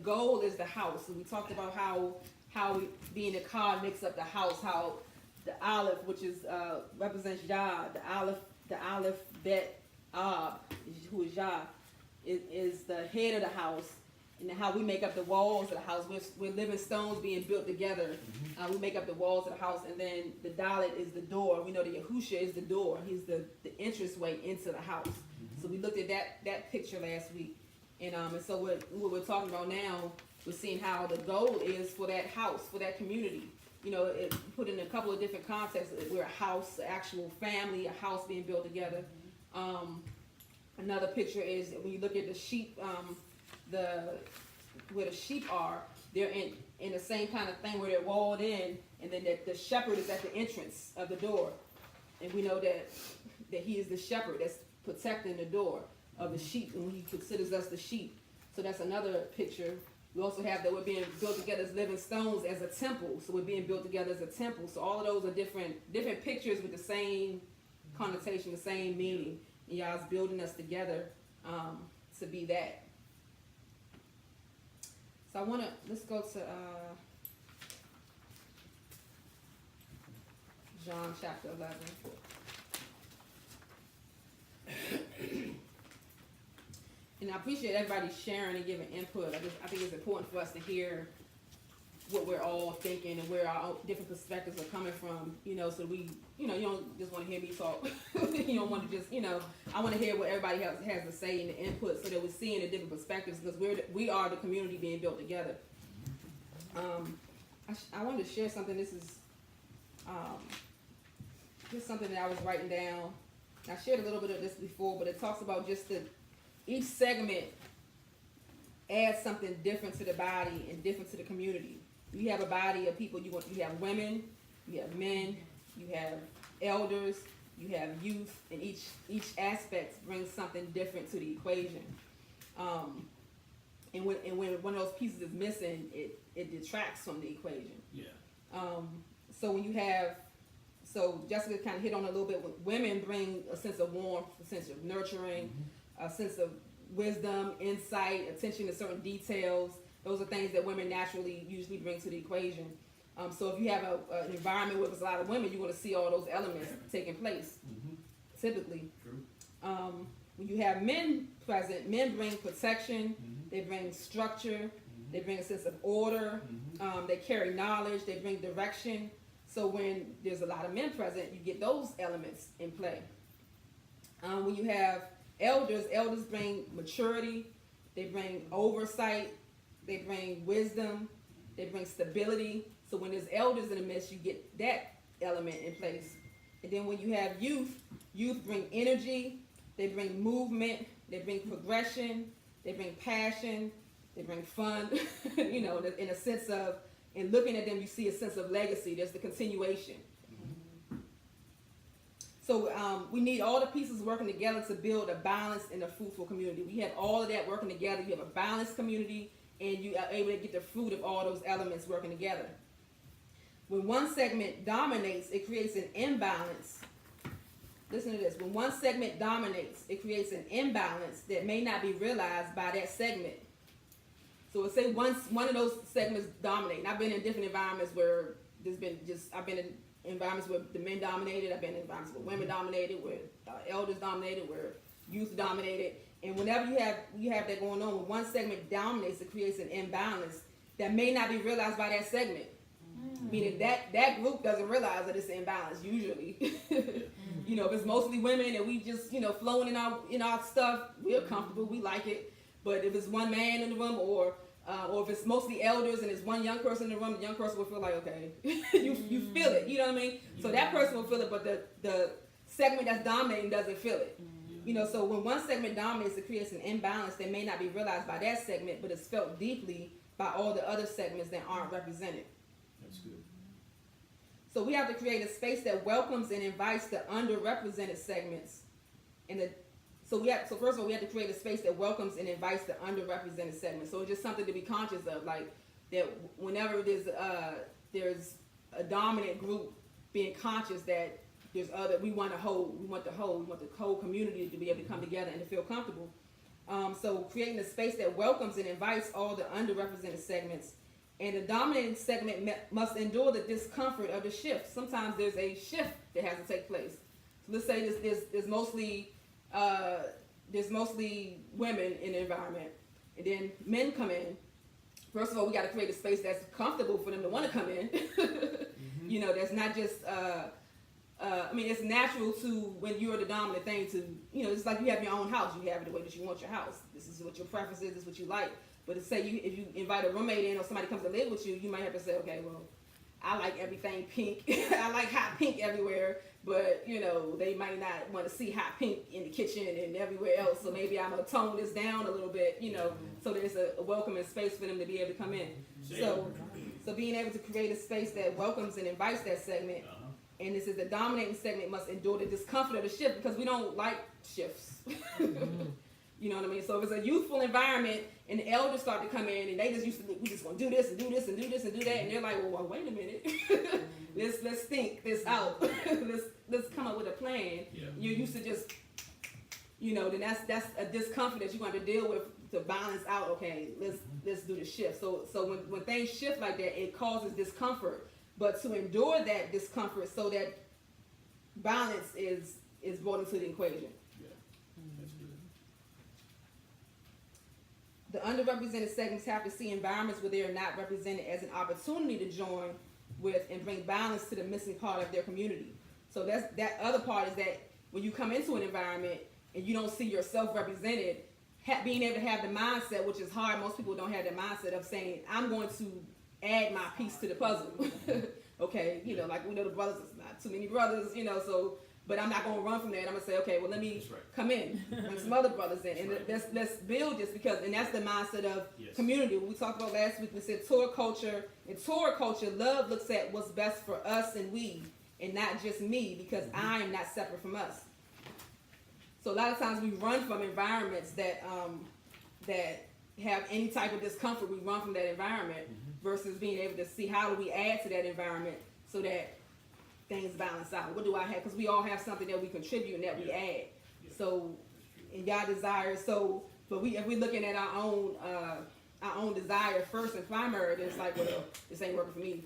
goal is the house. And we talked about how being a car makes up the house, how the Aleph, which is represents Yah, the Aleph Bet Ab, who is Yah, is the head of the house, and how we make up the walls of the house. We're living stones being built together. We make up the walls of the house, and then the Dalet is the door. We know that Yahusha is the door. He's the entrance way into the house. So we looked at that picture last week, and so what we're talking about now, we're seeing how the goal is for that house, for that community. You know, it put in a couple of different contexts. We're a house, an actual family, a house being built together. Another picture is when you look at the sheep, where the sheep are, they're in the same kind of thing where they're walled in, and then the shepherd is at the entrance of the door, and we know that he is the shepherd that's protecting the door of the sheep, and he considers us the sheep. So that's another picture. We also have that we're being built together as living stones as a temple. So we're being built together as a temple. So all of those are different pictures with the same connotation, the same meaning. And Yah's building us together to be that. So let's go to John chapter 11. And I appreciate everybody sharing and giving input. I think it's important for us to hear what we're all thinking and where our different perspectives are coming from. You know, so we, you don't just want to hear me talk. You don't want to just, I want to hear what everybody has to say in the input, so that we're seeing the different perspectives, because we are the community being built together. I wanted to share something. This is something that I was writing down. I shared a little bit of this before, but it talks about just each segment adds something different to the body and different to the community. You have a body of people. You have women, you have men, you have elders, you have youth, and each aspect brings something different to the equation. And when one of those pieces is missing, it detracts from the equation. Yeah. So Jessica kind of hit on a little bit. Women bring a sense of warmth, a sense of nurturing, a sense of wisdom, insight, attention to certain details. Those are things that women naturally usually bring to the equation. So if you have an environment where there's a lot of women, you're going to see all those elements taking place, typically. True. When you have men present, men bring protection, they bring structure, they bring a sense of order, they carry knowledge, they bring direction. So when there's a lot of men present, you get those elements in play. When you have elders bring maturity, they bring oversight, they bring wisdom, they bring stability. So when there's elders in the midst, you get that element in place. And then when you have youth bring energy, they bring movement, they bring progression, they bring passion, they bring fun, in a sense of, in looking at them, you see a sense of legacy. There's the continuation. So we need all the pieces working together to build a balanced and a fruitful community. We have all of that working together. You have a balanced community, and you are able to get the fruit of all those elements working together. When one segment dominates, it creates an imbalance. Listen to this. When one segment dominates, it creates an imbalance that may not be realized by that segment. So let's say one of those segments dominate. And I've been in different environments where I've been in environments where the men dominated. I've been in environments where women dominated, where elders dominated, where youth dominated. And whenever you have that going on, when one segment dominates, it creates an imbalance that may not be realized by that segment. Meaning that group doesn't realize that it's an imbalance usually. If it's mostly women and we just, flowing in our stuff, we're comfortable, we like it. But if it's one man in the room, or if it's mostly elders and it's one young person in the room, the young person will feel like, okay, you feel it, you know what I mean? So that person will feel it, but the segment that's dominating doesn't feel it. So when one segment dominates, it creates an imbalance that may not be realized by that segment, but it's felt deeply by all the other segments that aren't represented. That's good. So we have to create a space that welcomes and invites the underrepresented segments. So first of all, we have to create a space that welcomes and invites the underrepresented segments. So it's just something to be conscious of, like that whenever there's a dominant group, being conscious that there's we want the whole community to be able to come together and to feel comfortable. So creating a space that welcomes and invites all the underrepresented segments. And the dominating segment must endure the discomfort of the shift. Sometimes there's a shift that has to take place. So let's say there's mostly women in the environment, and then men come in. First of all, we got to create a space that's comfortable for them to want to come in. You know, that's not just. I mean, it's natural to, when you're the dominant thing, to, you know, it's like you have your own house. You have it the way that you want your house. This is what your preference is. This is what you like. But to say if you invite a roommate in or somebody comes to live with you, you might have to say, okay, well, I like everything pink. I like hot pink everywhere. But, you know, they might not want to see hot pink in the kitchen and everywhere else. So maybe I'm going to tone this down a little bit, you know, so there's a welcoming space for them to be able to come in. So being able to create a space that welcomes and invites that segment. And this is the dominating segment must endure the discomfort of the shift, because we don't like shifts. You know what I mean? So if it's a youthful environment and the elders start to come in and they just used to, we just want to do this and do this and do this and do that, and they're like, well, wait a minute, let's think this out. let's come up with a plan. Yeah. You're used to just, you know, then that's a discomfort that you're going to deal with to balance out. Okay, let's do the shift. So when things shift like that, it causes discomfort. But to endure that discomfort so that balance is brought into the equation. Yeah, that's good. The underrepresented segments have to see environments where they are not represented as an opportunity to join with and bring balance to the missing part of their community. So that other part is that when you come into an environment and you don't see yourself represented, being able to have the mindset, which is hard. Most people don't have the mindset of saying, I'm going to add my piece to the puzzle. Okay, you know, like we know the brothers, it's not too many brothers, you know, so, but I'm not going to run from that. I'm going to say, okay, well, let me come in, bring some other brothers in, and let's build this, because, and that's the mindset of community. We talked about last week, we said Torah culture. In Torah culture, love looks at what's best for us and we, and not just me, because I am not separate from us. So a lot of times we run from environments that have any type of discomfort. We run from that environment versus being able to see how do we add to that environment so that things balance out. What do I have? Because we all have something that we contribute and that we add. So, and y'all desire. So, but if we're looking at our own desire first and primary, it's like, well, this ain't working for me.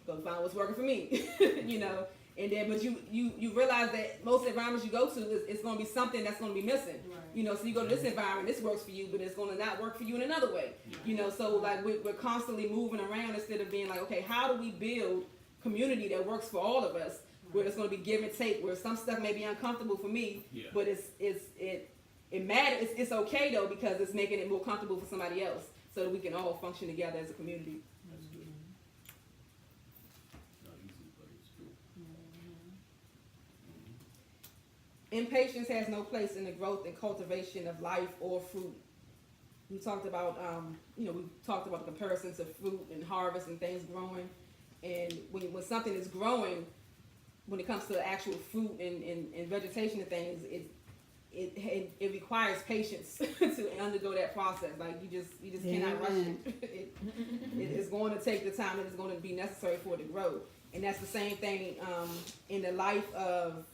Go find what's working for me, you know. And then, but you realize that most environments you go to, it's going to be something that's going to be missing. Right. You know, so you go to this environment, this works for you, but it's going to not work for you in another way. Yeah. You know, so like we're constantly moving around instead of being like, okay, how do we build community that works for all of us, where it's going to be give and take, where some stuff may be uncomfortable for me, but it matters. It's okay though, because it's making it more comfortable for somebody else, so that we can all function together as a community. Impatience has no place in the growth and cultivation of life or fruit. We talked about, we talked about the comparisons of fruit and harvest and things growing. And when something is growing, when it comes to actual fruit and vegetation and things, it requires patience to undergo that process. Like you just cannot rush it. It's going to take the time that it's going to be necessary for it to grow. And that's the same thing in the life of.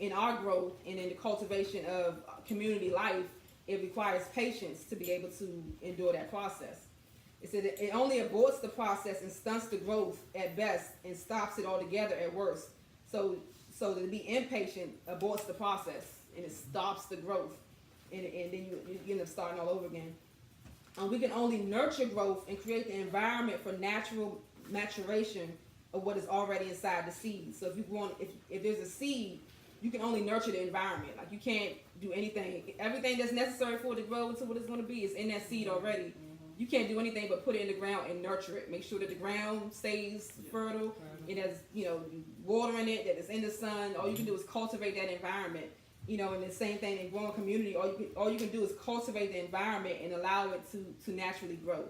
In our growth and in the cultivation of community life, it requires patience to be able to endure that process. It said it only aborts the process and stunts the growth at best and stops it altogether at worst. So to be impatient aborts the process and it stops the growth, and then you end up starting all over again. We can only nurture growth and create the environment for natural maturation of what is already inside the seed. So if there's a seed, you can only nurture the environment. Like you can't do anything. Everything that's necessary for it to grow into what it's going to be is in that seed already. You can't do anything but put it in the ground and nurture it. Make sure that the ground stays fertile. It has, water in it, that it's in the sun. All you can do is cultivate that environment. And the same thing in growing community. All you can do is cultivate the environment and allow it to naturally grow,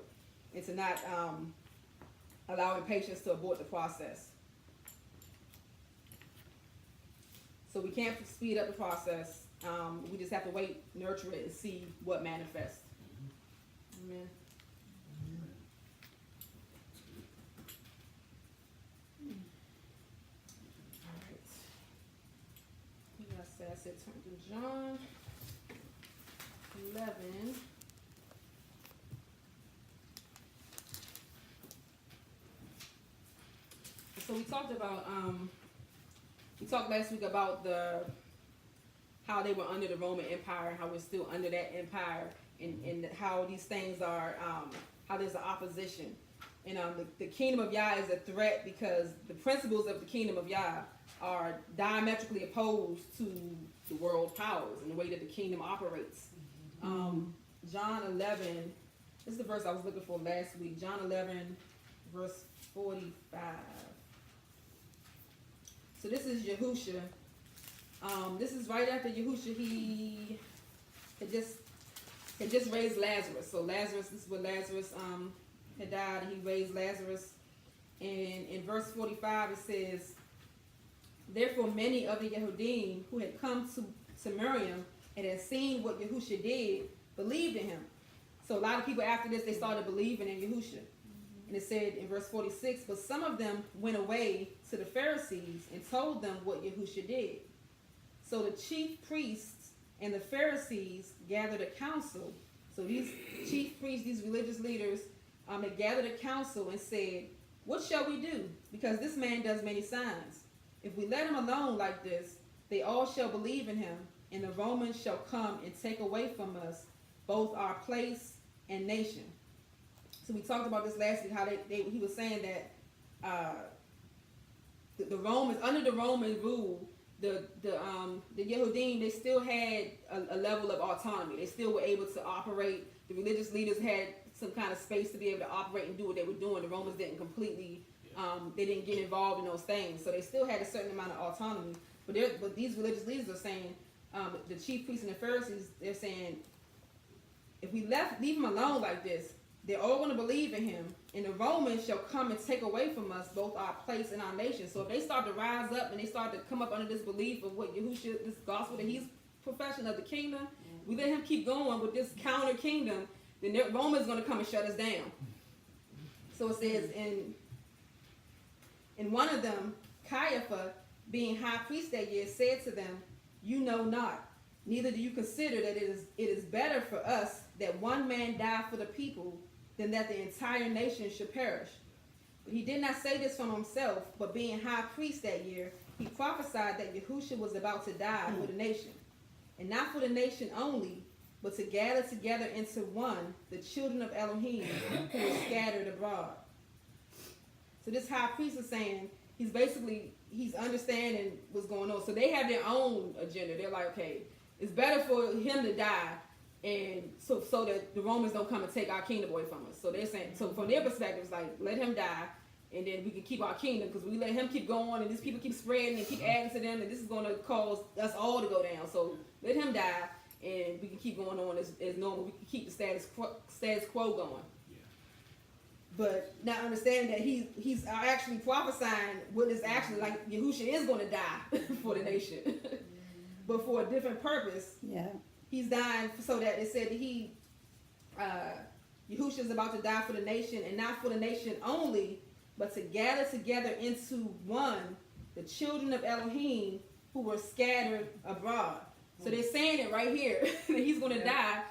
and to not allow impatience to abort the process. So we can't speed up the process. We just have to wait, nurture it, and see what manifests. Amen. All right. I said turn to John. 11. So we talked about we talked last week about how they were under the Roman Empire, how we're still under that empire, and how these things are how there's an opposition. And the kingdom of Yah is a threat because the principles of the kingdom of Yah are diametrically opposed to the world powers and the way that the kingdom operates. John 11, this is the verse I was looking for last week. John 11, verse 45. So this is Yahusha. This is right after Yahusha. He had just raised Lazarus. So Lazarus, this is where Lazarus had died. He raised Lazarus. And in verse 45 it says, therefore many of the Yehudim who had come to Miriam and had seen what Yahusha did believed in him. So a lot of people after this, they started believing in Yahusha. And it said in verse 46, but some of them went away to the Pharisees and told them what Yahusha did. So the chief priests and the Pharisees gathered a council. So these chief priests, these religious leaders, they gathered a council and said, what shall we do? Because this man does many signs. If we let him alone like this, they all shall believe in him, and the Romans shall come and take away from us both our place and nation. So we talked about this last week, how he was saying that the Romans, under the Roman rule, the Yehudim, they still had a level of autonomy. They still were able to operate. The religious leaders had some kind of space to be able to operate and do what they were doing. The Romans didn't completely, they didn't get involved in those things. So they still had a certain amount of autonomy. But these religious leaders are saying, the chief priests and the Pharisees, they're saying, if we leave him alone like this, they're all going to believe in him, and the Romans shall come and take away from us both our place and our nation. So if they start to rise up and they start to come up under this belief of what Yahushua, this gospel that he's profession of the kingdom, we let him keep going with this counter kingdom, then the Romans going to come and shut us down. So it says, in one of them, Caiaphas, being high priest that year, said to them, you know not, neither do you consider that it is better for us that one man die for the people than that the entire nation should perish. But he did not say this from himself, but being high priest that year, he prophesied that Yahushua was about to die for the nation. And not for the nation only, but to gather together into one the children of Elohim who were scattered abroad. So this high priest is saying, he's understanding what's going on. So they have their own agenda. They're like, okay, it's better for him to die, and so that the Romans don't come and take our kingdom away from us. So they're saying, so from their perspective, it's like, let him die, and then we can keep our kingdom, because we let him keep going, and these people keep spreading and keep adding to them, and this is going to cause us all to go down. So let him die, and we can keep going on as normal. We can keep the status quo going. But not understanding that he's actually prophesying what is actually, like, Yahushua is going to die for the nation. But for a different purpose. Yeah. He's dying so that it said that Yahushua is about to die for the nation, and not for the nation only, but to gather together into one the children of Elohim who were scattered abroad. So they're saying it right here that he's going to die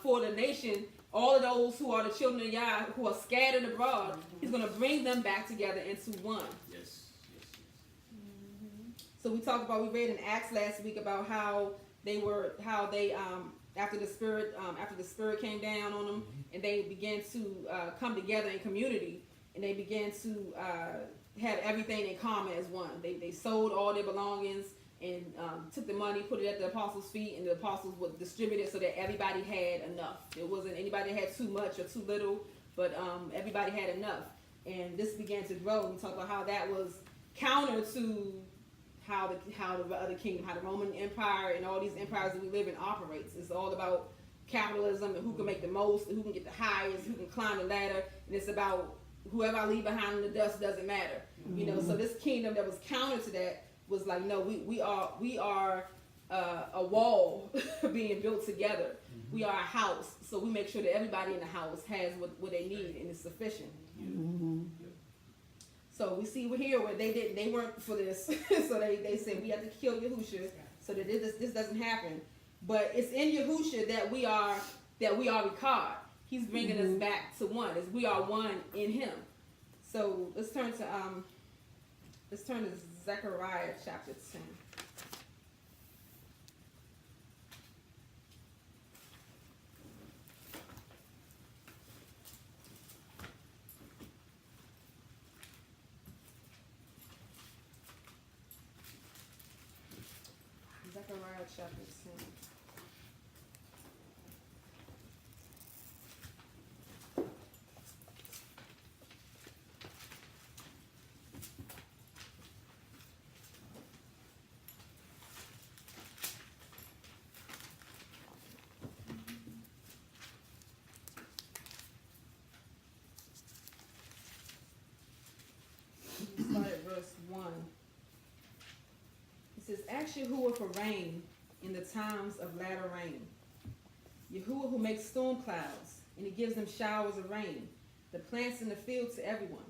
for the nation. All of those who are the children of Yah who are scattered abroad, he's going to bring them back together into one. Yes. So we read in Acts last week about how they after the Spirit came down on them, and they began to come together in community, and they began to have everything in common as one. They sold all their belongings and took the money, put it at the apostles' feet, and the apostles would distribute it so that everybody had enough. It wasn't anybody that had too much or too little, but everybody had enough. And this began to grow. We talked about how that was counter to how the other kingdom, how the Roman Empire and all these empires that we live in operates. It's all about capitalism and who can make the most, and who can get the highest, who can climb the ladder, and it's about whoever I leave behind in the dust doesn't matter. Mm-hmm. So this kingdom that was counter to that was like, no, we are a wall being built together. Mm-hmm. We are a house, so we make sure that everybody in the house has what they need and is sufficient. Mm-hmm. So we see here where they weren't for this, so they said we have to kill Yahushua so that this doesn't happen. But it's in Yahusha that we are Ricard. He's bringing us back to one, as we are one in Him. So let's turn to Zechariah chapter 10. Zechariah chapter 10. Start at verse 1. It says, ask Yahuwah for rain in the times of latter rain. Yahuwah who makes storm clouds, and He gives them showers of rain, the plants in the field to everyone.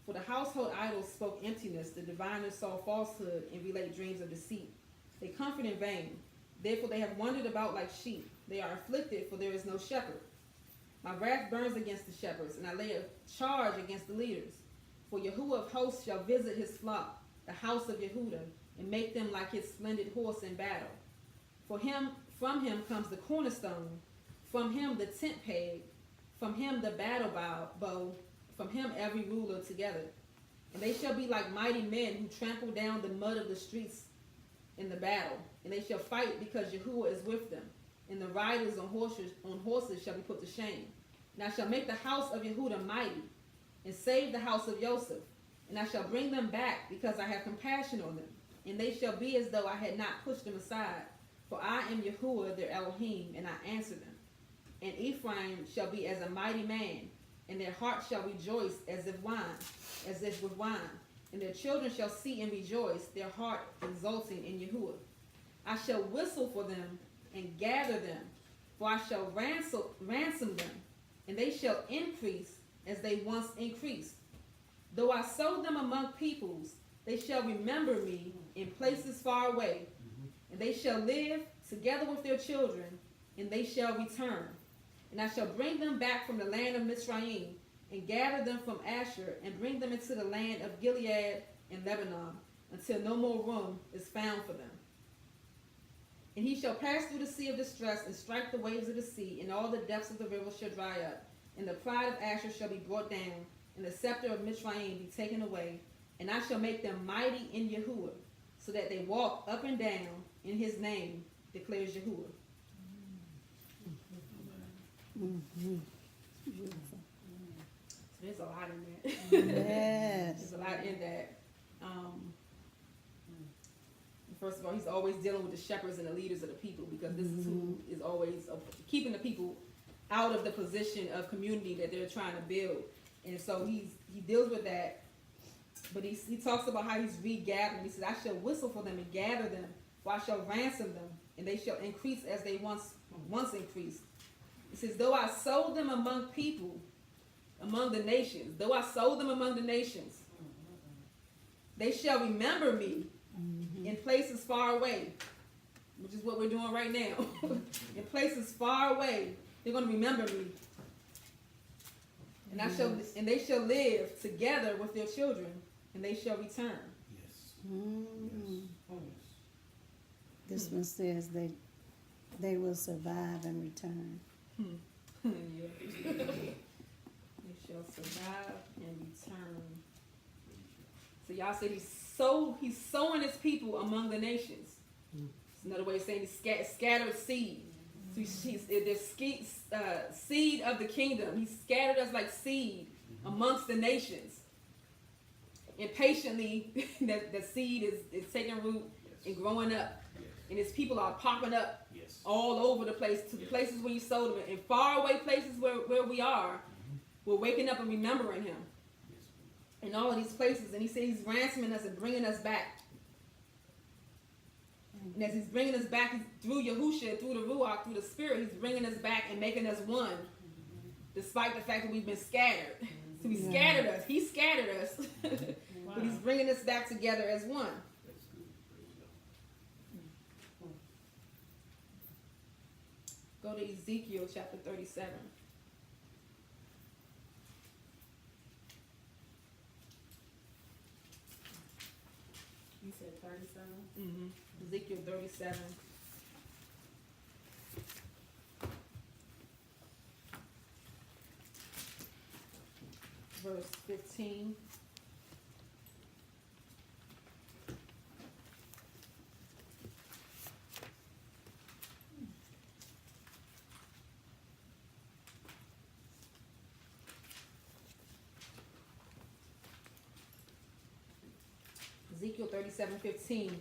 For the household idols spoke emptiness, the diviners saw falsehood, and relate dreams of deceit. They comfort in vain. Therefore they have wandered about like sheep. They are afflicted, for there is no shepherd. My wrath burns against the shepherds, and I lay a charge against the leaders. For Yahuwah of hosts shall visit His flock, the house of Yehudah, and make them like His splendid horse in battle. From him comes the cornerstone, from him the tent peg, from him the battle bow, from him every ruler together. And they shall be like mighty men who trample down the mud of the streets in the battle. And they shall fight because Yahuwah is with them. And the riders on horses shall be put to shame. And I shall make the house of Yehudah mighty, and save the house of Joseph. And I shall bring them back, because I have compassion on them. And they shall be as though I had not pushed them aside. For I am Yahuwah their Elohim, and I answer them. And Ephraim shall be as a mighty man, and their heart shall rejoice as if with wine. And their children shall see and rejoice, their heart exulting in Yahuwah. I shall whistle for them and gather them, for I shall ransom them, and they shall increase as they once increased. Though I sow them among peoples, they shall remember me in places far away, and they shall live together with their children, and they shall return. And I shall bring them back from the land of Mitzrayim, and gather them from Asher, and bring them into the land of Gilead and Lebanon, until no more room is found for them. And he shall pass through the sea of distress, and strike the waves of the sea, and all the depths of the river shall dry up. And the pride of Asher shall be brought down, and the scepter of Mitzrayim be taken away. And I shall make them mighty in Yahuwah, so that they walk up and down in His name, declares Yahuwah. Beautiful. So there's a lot in that. Yes. There's a lot in that. First of all, He's always dealing with the shepherds and the leaders of the people, because this is who is always keeping the people out of the position of community that they're trying to build. And so he deals with that. But he talks about how He's regathering. He says, I shall whistle for them and gather them, for I shall ransom them, and they shall increase as they once increased. He says, though I sow them among people, among the nations, though I sow them among the nations, they shall remember me in places far away, which is what we're doing right now. In places far away, they're going to remember me. And they shall live together with their children, and they shall return. Yes. Mm. Yes. This one says they will survive and return. Yeah. They shall survive and return. So y'all say he's sowing His people among the nations. It's another way of saying He's scattered seed. So there's seed of the kingdom. He scattered us like seed amongst the nations. And patiently, the seed is taking root and growing up. And His people are popping up all over the place, to the places where He sowed them. In faraway places where we are, we're waking up and remembering Him. In all of these places. And He says He's ransoming us and bringing us back. And as He's bringing us back through Yahusha, through the Ruach, through the Spirit, He's bringing us back and making us one, despite the fact that we've been scattered. So He scattered us. He scattered us. But He's bringing us back together as one. Go to Ezekiel chapter 37. You said 37? Mm-hmm. Ezekiel 37. Verse 15. Ezekiel 37:15.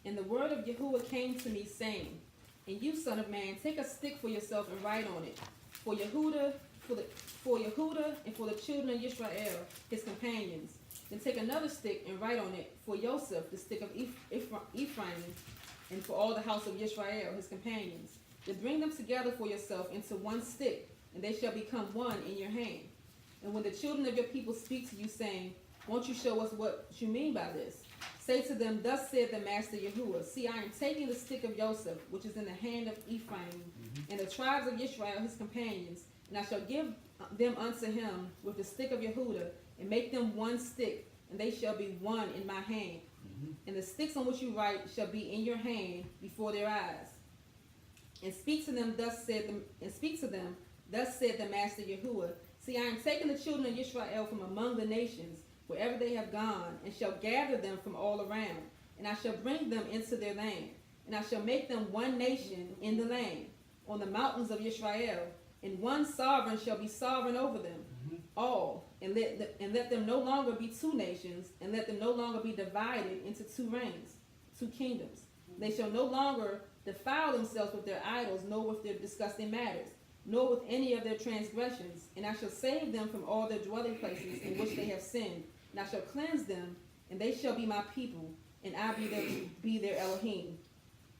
And the word of Yahuwah came to me, saying, And you, son of man, take a stick for yourself and write on it, for Yehuda, and for the children of Israel, his companions. Then take another stick and write on it, for Joseph, the stick of Ephraim, and for all the house of Israel, his companions. Then bring them together for yourself into one stick, and they shall become one in your hand. And when the children of your people speak to you, saying, Won't you show us what you mean by this? Say to them, Thus said the Master Yahuwah, See, I am taking the stick of Joseph, which is in the hand of Ephraim, and the tribes of Israel, his companions, and I shall give them unto him with the stick of Yehuda, and make them one stick, and they shall be one in my hand. And the sticks on which you write shall be in your hand before their eyes. And speak to them, thus said the Master Yahuwah, See, I am taking the children of Israel from among the nations, wherever they have gone, and shall gather them from all around, and I shall bring them into their land, and I shall make them one nation in the land, on the mountains of Israel, and one sovereign shall be sovereign over them all, and let them no longer be two nations, and let them no longer be divided into two reigns, two kingdoms. They shall no longer defile themselves with their idols, nor with their disgusting matters, nor with any of their transgressions, and I shall save them from all their dwelling places in which they have sinned, and I shall cleanse them, and they shall be my people, and I be their Elohim.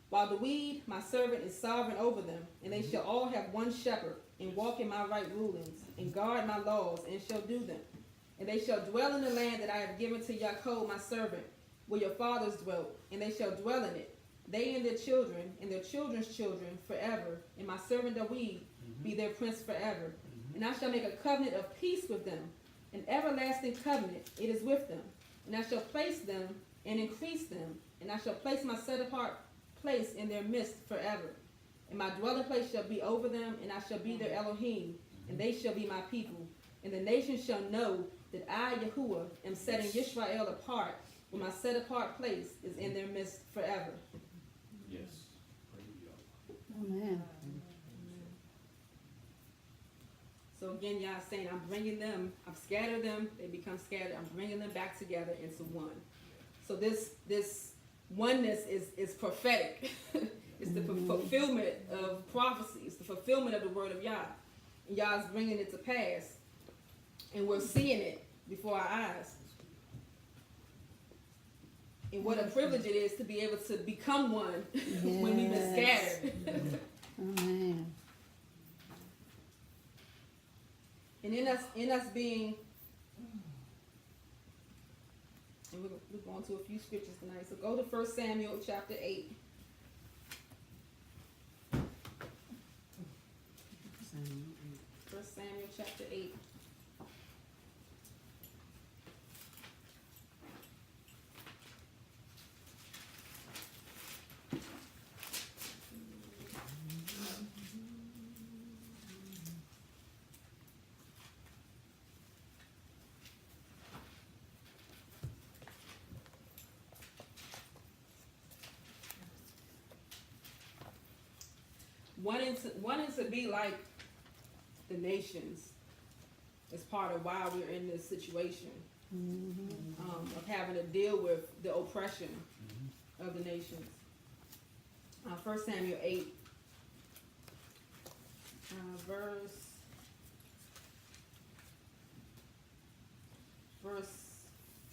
While the weed, my servant, is sovereign over them, and they shall all have one shepherd, and walk in my right rulings, and guard my laws, and shall do them. And they shall dwell in the land that I have given to Yaakov my servant, where your fathers dwelt, and they shall dwell in it, they and their children, and their children's children forever, and my servant David be their prince forever. And I shall make a covenant of peace with them, an everlasting covenant, it is with them. And I shall place them and increase them, and I shall place my set apart place in their midst forever. And my dwelling place shall be over them, and I shall be their Elohim, and they shall be my people. And the nations shall know that I, Yahuwah, am setting Israel apart, when my set apart place is in their midst forever. Yes. Amen. So again, Yah is saying, I'm bringing them, I've scattered them, they become scattered, I'm bringing them back together into one. So this oneness is prophetic. It's the fulfillment of prophecy. It's the fulfillment of the word of Yah. And Yah is bringing it to pass. And we're seeing it before our eyes. And what a privilege it is to be able to become one when we've been scattered. Amen. And in us being, and we're going to a few scriptures tonight. So go to 1 Samuel chapter 8. First Samuel chapter 8. Wanting to be like the nations is part of why we're in this situation of having to deal with the oppression of the nations. 1 Samuel 8, verse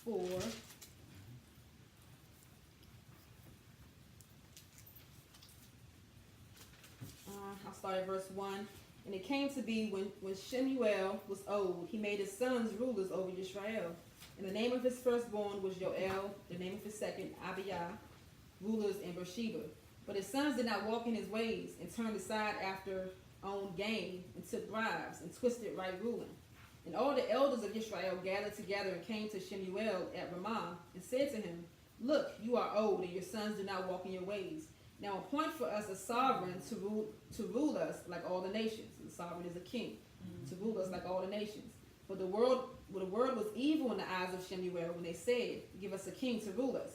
4. I'll start at verse 1. And it came to be when Shemuel was old, he made his sons rulers over Israel. And the name of his firstborn was Joel, the name of his second, BatYah, rulers in Beersheba. But his sons did not walk in his ways, and turned aside after own gain, and took bribes, and twisted right ruling. And all the elders of Israel gathered together and came to Shemuel at Ramah, and said to him, Look, you are old, and your sons do not walk in your ways. Now appoint for us a sovereign to rule us like all the nations. The sovereign is a king, to rule us like all the nations. For the word was evil in the eyes of Shemuel when they said, Give us a king to rule us.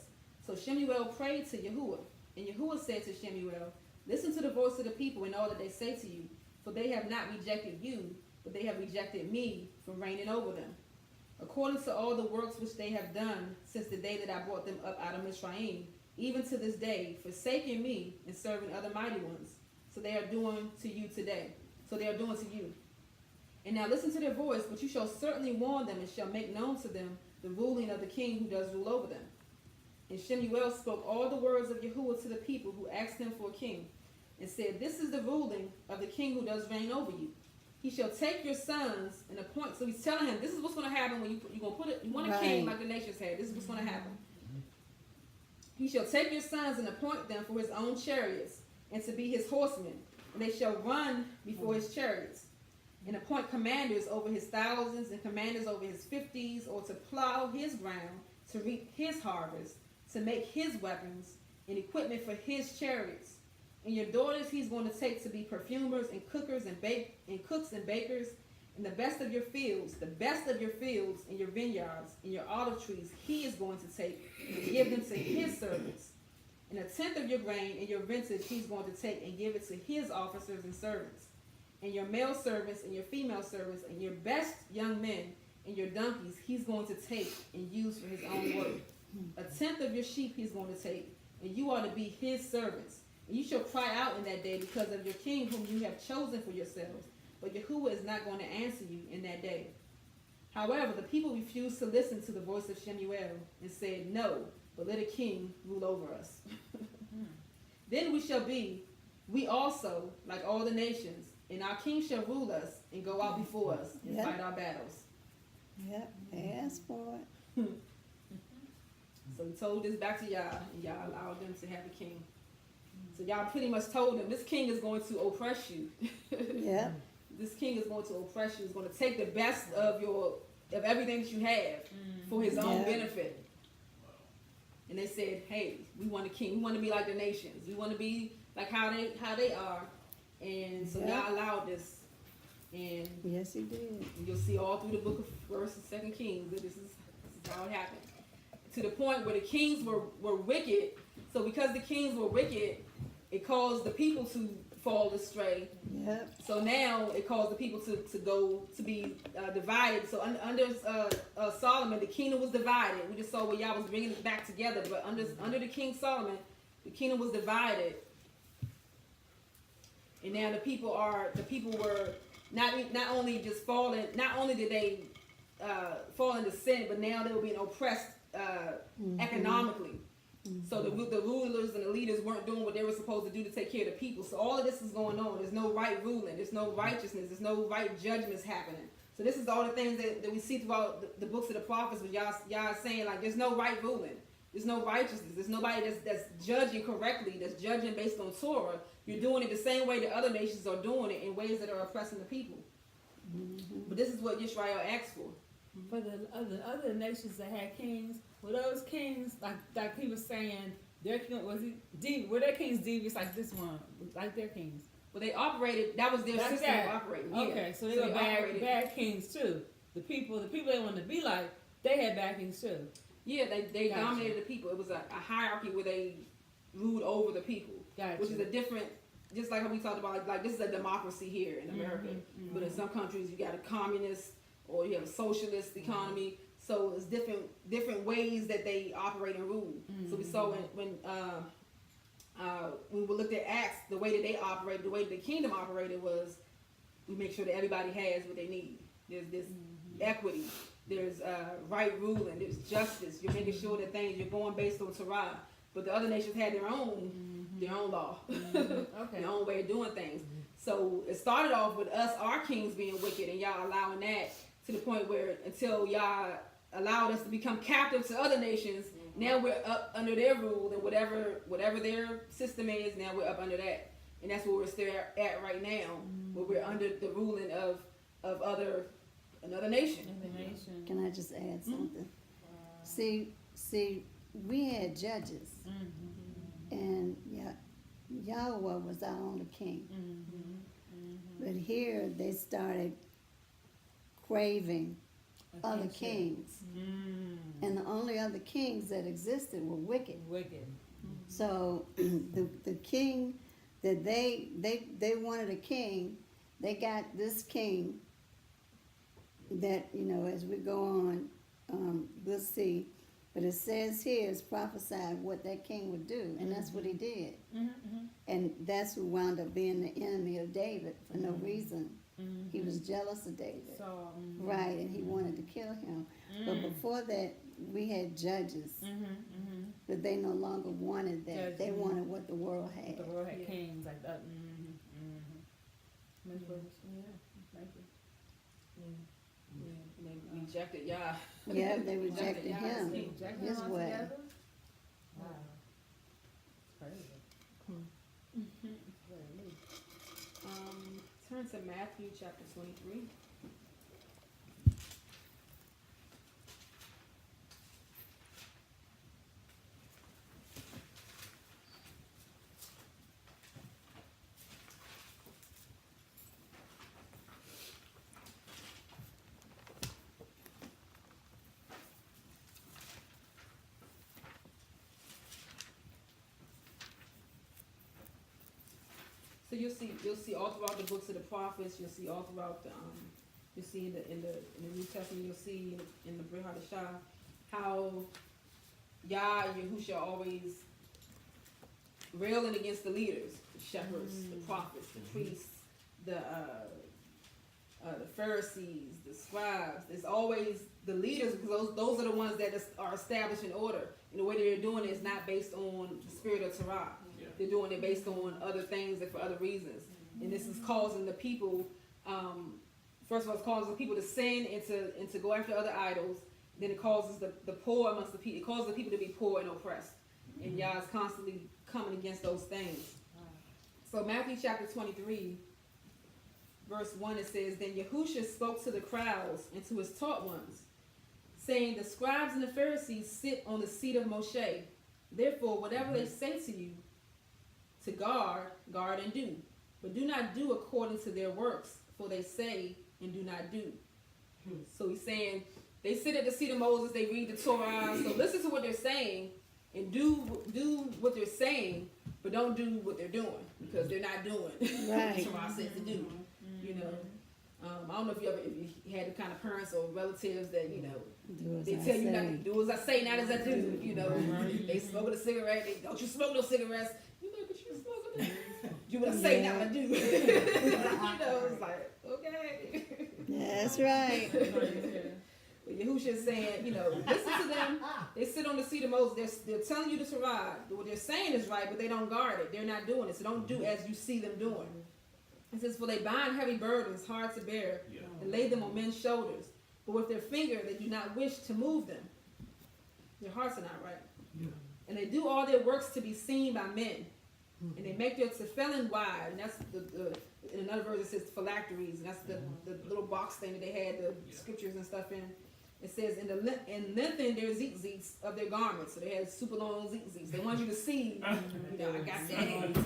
So Shemuel prayed to Yahuwah, and Yahuwah said to Shemuel, Listen to the voice of the people and all that they say to you, for they have not rejected you, but they have rejected me from reigning over them. According to all the works which they have done since the day that I brought them up out of Mizraim, even to this day, forsaking me and serving other mighty ones. So they are doing to you today. So they are doing to you. And now listen to their voice, but you shall certainly warn them and shall make known to them the ruling of the king who does rule over them. And Shemuel spoke all the words of Yahuwah to the people who asked him for a king, and said, This is the ruling of the king who does reign over you. He shall take your sons and appoint. So he's telling him, this is what's going to happen when you're going to put it. You want a king like the nations had. This is what's going to happen. He shall take your sons and appoint them for his own chariots, and to be his horsemen, and they shall run before his chariots, and appoint commanders over his thousands and commanders over his 50s, or to plow his ground, to reap his harvest, to make his weapons and equipment for his chariots. And your daughters he's going to take to be perfumers and cookers and cooks and bakers. And the best of your fields and your vineyards and your olive trees he is going to take and give them to his servants. And 1/10 of your grain and your vintage he's going to take and give it to his officers and servants. And your male servants and your female servants and your best young men and your donkeys he's going to take and use for his own work. 1/10 of your sheep he's going to take, and you are to be his servants. And you shall cry out in that day because of your king whom you have chosen for yourselves. But Yahuwah is not going to answer you in that day. However, the people refused to listen to the voice of Shemuel and said, No, but let a king rule over us. Then we shall be, we also, like all the nations, and our king shall rule us and go out before us and fight our battles. Yep, they asked for it. So he told this back to Yah, and Yah allowed them to have a king. So Yah pretty much told them, this king is going to oppress you. Yep. This king is going to oppress you. He's going to take the best of everything that you have for his own benefit. And they said, hey, we want a king. We want to be like the nations. We want to be like how they are. And so Yah allowed this. And yes, he did. You'll see all through the book of 1st and 2nd Kings that this is how it happened. To the point where the kings were wicked. So because the kings were wicked, it caused the people to fall astray. Yep. So now it caused the people to be divided. So under Solomon, the kingdom was divided. We just saw where Yah was bringing it back together. But under the King Solomon, the kingdom was divided. And now the people were not only just falling. Not only did they fall into sin, but now they were being oppressed economically. So the rulers and the leaders weren't doing what they were supposed to do to take care of the people. So all of this is going on. There's no right ruling. There's no righteousness. There's no right judgments happening. So this is all the things that we see throughout the books of the prophets. But y'all is saying, like, there's no right ruling. There's no righteousness. There's nobody that's judging correctly, that's judging based on Torah. You're doing it the same way the other nations are doing it, in ways that are oppressing the people. But this is what Israel asked for. For the other nations that had kings, were those kings like he was saying, their king were their kings devious like this one, like their kings? Well, they operated. That was their system of operating. Okay, so they were bad kings too. The people they wanted to be like, they had bad kings too. Yeah, they dominated the people. It was a hierarchy where they ruled over the people, which is a different. Just like how we talked about, like this is a democracy here in America, but in some countries you got a communist or you have a socialist economy. So it's different ways that they operate and rule. So we saw when we looked at Acts, the way that they operated, the way that the kingdom operated was, we make sure that everybody has what they need. There's this equity, there's right ruling, there's justice. You're making sure that you're going based on Torah. But the other nations had their own their own law, Okay. their own way of doing things. So it started off with us, our kings being wicked, and y'all allowing that to the point where until y'all allowed us to become captive to other nations, now we're up under their rule, and whatever their system is, now we're up under that. And that's where we're still at right now, where we're under the ruling of another nation. Can I just add something? See, we had judges, and Yahweh was our only king. But here they started craving other kings, and the only other kings that existed were wicked. So the king that they wanted a king, they got this king that, as we go on, we'll see. But it says here, it's prophesied what that king would do, and that's what he did. And that's who wound up being the enemy of David for no reason. He was jealous of David. So, Right, and he wanted to kill him. But before that, we had judges. But they no longer wanted that. Judges. They wanted what the world had. the world had kings like that. Thank you. And they rejected Yah. Yeah, they rejected him. Rejected His him way. altogether? Wow. Crazy. Turn to Matthew chapter 23. So you'll see all throughout the books of the prophets. You'll see all throughout the you'll see in the New Testament. You'll see in the BatYah how Yah and Yahusha are always railing against the leaders, the shepherds, the prophets, the priests, the Pharisees, the scribes. It's always the leaders, because those are the ones that are establishing order. And the way they're doing it is not based on the spirit of Torah. They're doing it based on other things and for other reasons. And this is causing the people, first of all, it's causing the people to sin and to go after other idols. Then it causes the poor amongst the people. It causes the people to be poor and oppressed. And Yah is constantly coming against those things. So Matthew chapter 23, verse 1, it says, Then Yahusha spoke to the crowds and to his taught ones, saying, The scribes and the Pharisees sit on the seat of Moshe. Therefore, whatever they say to you, to guard and do. But do not do according to their works, for they say and do not do. So he's saying, they sit at the seat of Moses, they read the Torah, so listen to what they're saying, and do what they're saying, but don't do what they're doing, because they're not doing what Torah says to do. I don't know if you had the kind of parents or relatives that, they tell you not to do as I say, not as I do. They smoking a cigarette, don't you smoke no cigarettes. But you smoking them. Do what I say, not what I do. It's like, okay. That's right. But Yahusha is saying, listen to them. They sit on the seat of Moses. They're telling you the Torah. What they're saying is right, but they don't guard it. They're not doing it. So don't do as you see them doing. It says, For they bind heavy burdens, hard to bear, and lay them on men's shoulders. But with their finger they do not wish to move them. Their hearts are not right. And they do all their works to be seen by men. And they make their tefillin wide, and that's in another verse it says phylacteries, and that's the little box thing that they had the scriptures and stuff in. It says, in lengthen their zitzites of their garments. So they had super long zitzites. They want you to see, I got that.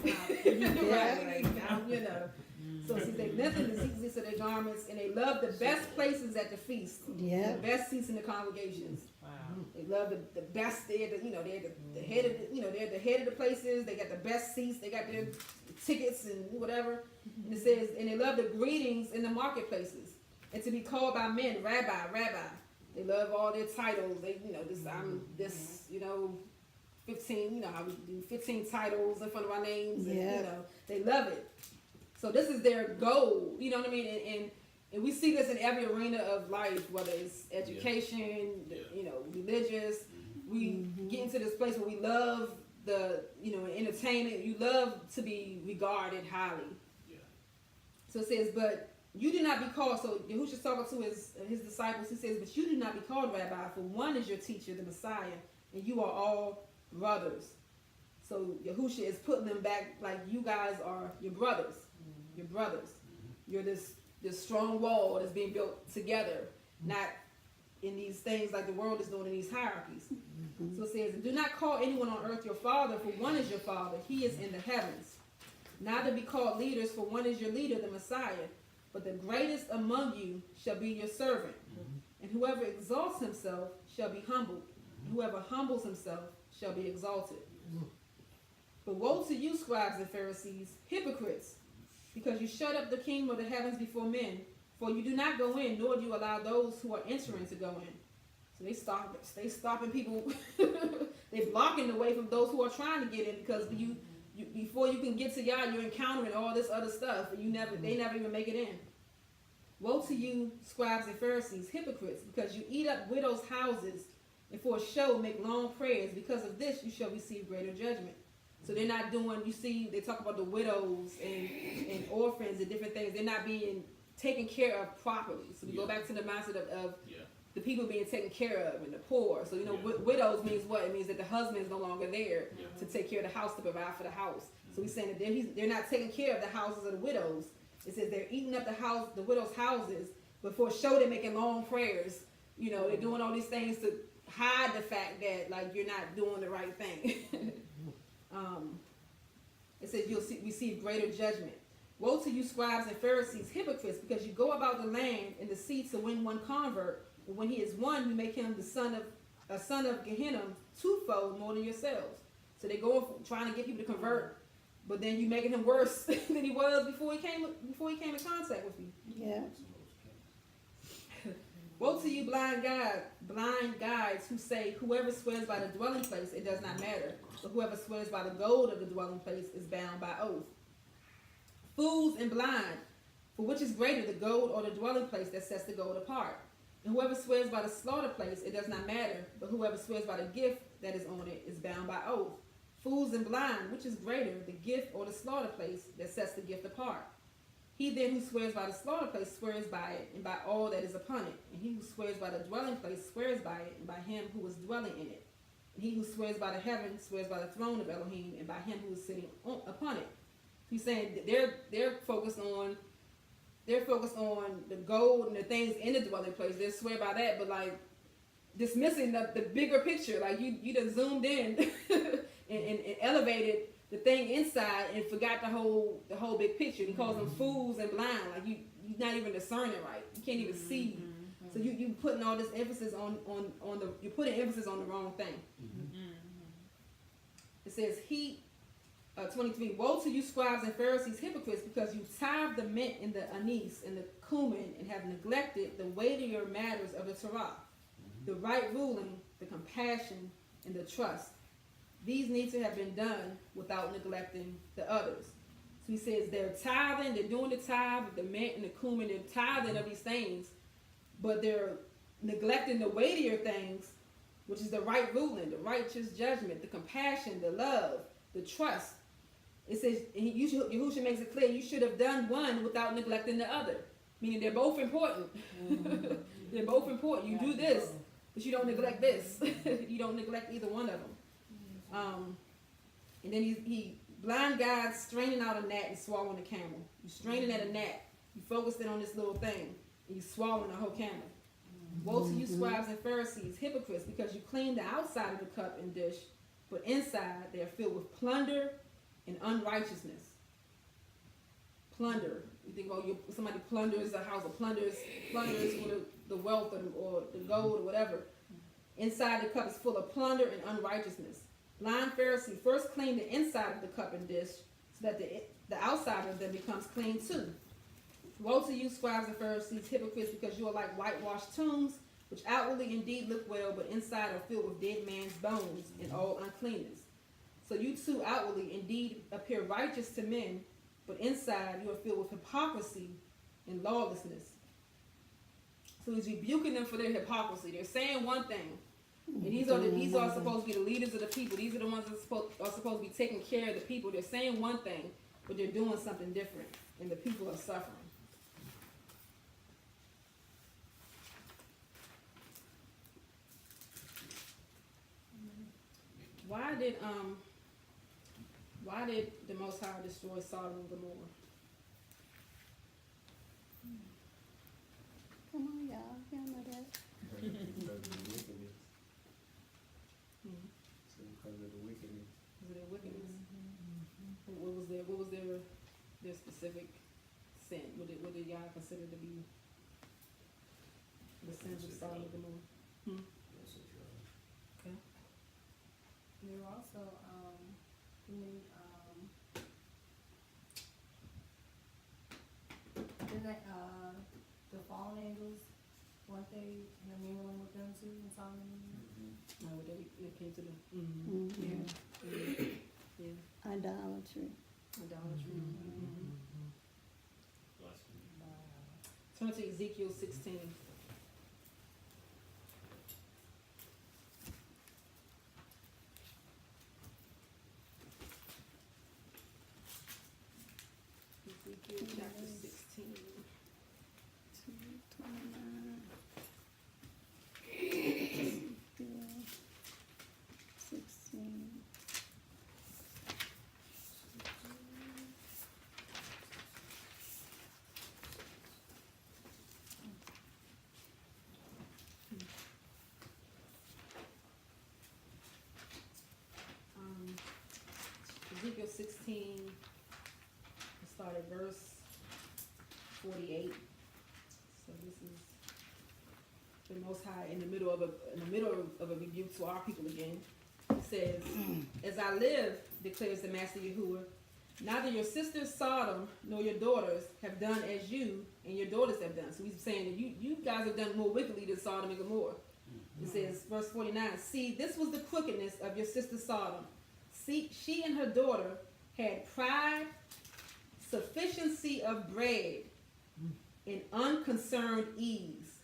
So see, they lengthen the zitzites of their garments, and they love the best places at the feast. The best seats in the congregations. They love the best. They're the head of they're the head of the places. They got the best seats. They got their tickets and whatever. And it says, and they love the greetings in the marketplaces, and to be called by men, Rabbi. They love all their titles. They, I'm this, 15, how we do 15 titles in front of our names. And, they love it. So this is their goal. You know what I mean? And we see this in every arena of life, whether it's education, religious. We get into this place where we love in entertainment. You love to be regarded highly. Yeah. So it says, but you do not be called. So Yahushua's talking to his disciples. He says, but you do not be called rabbi, for one is your teacher, the Messiah, and you are all brothers. So Yahushua is putting them back like you guys are your brothers. Your brothers. You're this strong wall that's being built together, not in these things like the world is doing in these hierarchies. So it says, do not call anyone on earth your father, for one is your father. He is in the heavens. Neither be called leaders, for one is your leader, the Messiah. But the greatest among you shall be your servant. And whoever exalts himself shall be humbled. And whoever humbles himself shall be exalted. But woe to you, scribes and Pharisees, hypocrites, because you shut up the kingdom of the heavens before men. For you do not go in, nor do you allow those who are entering to go in. So they stopping people. They're blocking the way from those who are trying to get in, because before you can get to Yarah, you're encountering all this other stuff, and they never even make it in. Woe to you, scribes and Pharisees, hypocrites, because you eat up widows' houses, and for a show make long prayers. Because of this you shall receive greater judgment. So they're not doing, they talk about the widows and orphans and different things. They're not being taken care of properly. So we go back to the mindset of the people being taken care of and the poor. So, widows means what? It means that the husband is no longer there to take care of the house, to provide for the house. So he's saying that they're not taking care of the houses of the widows. It says they're eating up the widows' houses, but for a show they're making long prayers. They're doing all these things to hide the fact that, like, you're not doing the right thing. It says you'll receive greater judgment. Woe to you, scribes and Pharisees, hypocrites, because you go about the land and the sea to win one convert, but when he is won, you make him a son of Gehenna twofold more than yourselves. So they go trying to get people to convert, but then you making him worse than he was before he came in contact with you. Yeah. Woe to you, blind guides who say, whoever swears by the dwelling place, it does not matter. But whoever swears by the gold of the dwelling place is bound by oath. Fools and blind, for which is greater, the gold or the dwelling place that sets the gold apart? And whoever swears by the slaughter place, it does not matter. But whoever swears by the gift that is on it is bound by oath. Fools and blind, which is greater, the gift or the slaughter place that sets the gift apart? He then who swears by the slaughter place swears by it, and by all that is upon it. And he who swears by the dwelling place swears by it, and by him who is dwelling in it. And he who swears by the heaven swears by the throne of Elohim, and by him who is sitting upon it. He's saying that they're focused on the gold and the things in the dwelling place. They swear by that, but like dismissing the bigger picture. Like you done zoomed in and elevated the thing inside and forgot the whole big picture. He calls them fools and blind. Like you're not even discerning right. You can't even see. So you putting all this emphasis you're putting emphasis on the wrong thing. It says 23, woe to you, scribes and Pharisees, hypocrites, because you tithe the mint and the anise and the cumin, and have neglected the weightier matters of the Torah, the right ruling, the compassion, and the trust. These need to have been done without neglecting the others. So he says they're tithing, they're doing the tithe, the mint and the cumin, they're tithing of these things, but they're neglecting the weightier things, which is the right ruling, the righteous judgment, the compassion, the love, the trust. It says, Yahushua makes it clear, you should have done one without neglecting the other. Meaning they're both important. They're both important. You do this, but you don't neglect this. You don't neglect either one of them. And then he blind guides straining out a gnat and swallowing a camel. You're straining at a gnat. You focused in on this little thing, and you're swallowing a whole camel. Woe to you, scribes and Pharisees, hypocrites, because you clean the outside of the cup and dish, but inside they are filled with plunder and unrighteousness. Plunder. You think about somebody plunders a house, or plunders for the wealth or the gold or whatever. Inside the cup is full of plunder and unrighteousness. Blind Pharisee, first clean the inside of the cup and dish, so that the outside of them becomes clean too. Woe to you, scribes and Pharisees, hypocrites, because you are like whitewashed tombs, which outwardly indeed look well, but inside are filled with dead man's bones and all uncleanness. So you too outwardly indeed appear righteous to men, but inside you are filled with hypocrisy and lawlessness. So he's rebuking them for their hypocrisy. They're saying one thing, And these are supposed to be the leaders of the people. These are the ones that are supposed to be taking care of the people. They're saying one thing, but they're doing something different, and the people are suffering. Why did the Most High destroy Sodom and Gomorrah? Come on, y'all. Y'all know that. Because of the wickedness. So because of the wickedness. Was it their wickedness? What was their specific sin? What did y'all consider to be the sins of Sodom and Gomorrah? Okay. There were also the fallen angels, weren't they intermingling with them too in Solomon? No, they came to the yeah. Idolatry. Idolatry. Turn to Ezekiel 16. Ezekiel chapter 16. 2:29. 16. Ezekiel 16, we'll start at verse 48. So this is the Most High in the middle of a rebuke to our people again. It says, "As I live, declares the Master Yahuwah, neither your sisters Sodom nor your daughters have done as you and your daughters have done." So he's saying that you guys have done more wickedly than Sodom and Gomorrah. It says, verse 49, "See, this was the crookedness of your sister Sodom. See, she and her daughter had pride, sufficiency of bread, and unconcerned ease,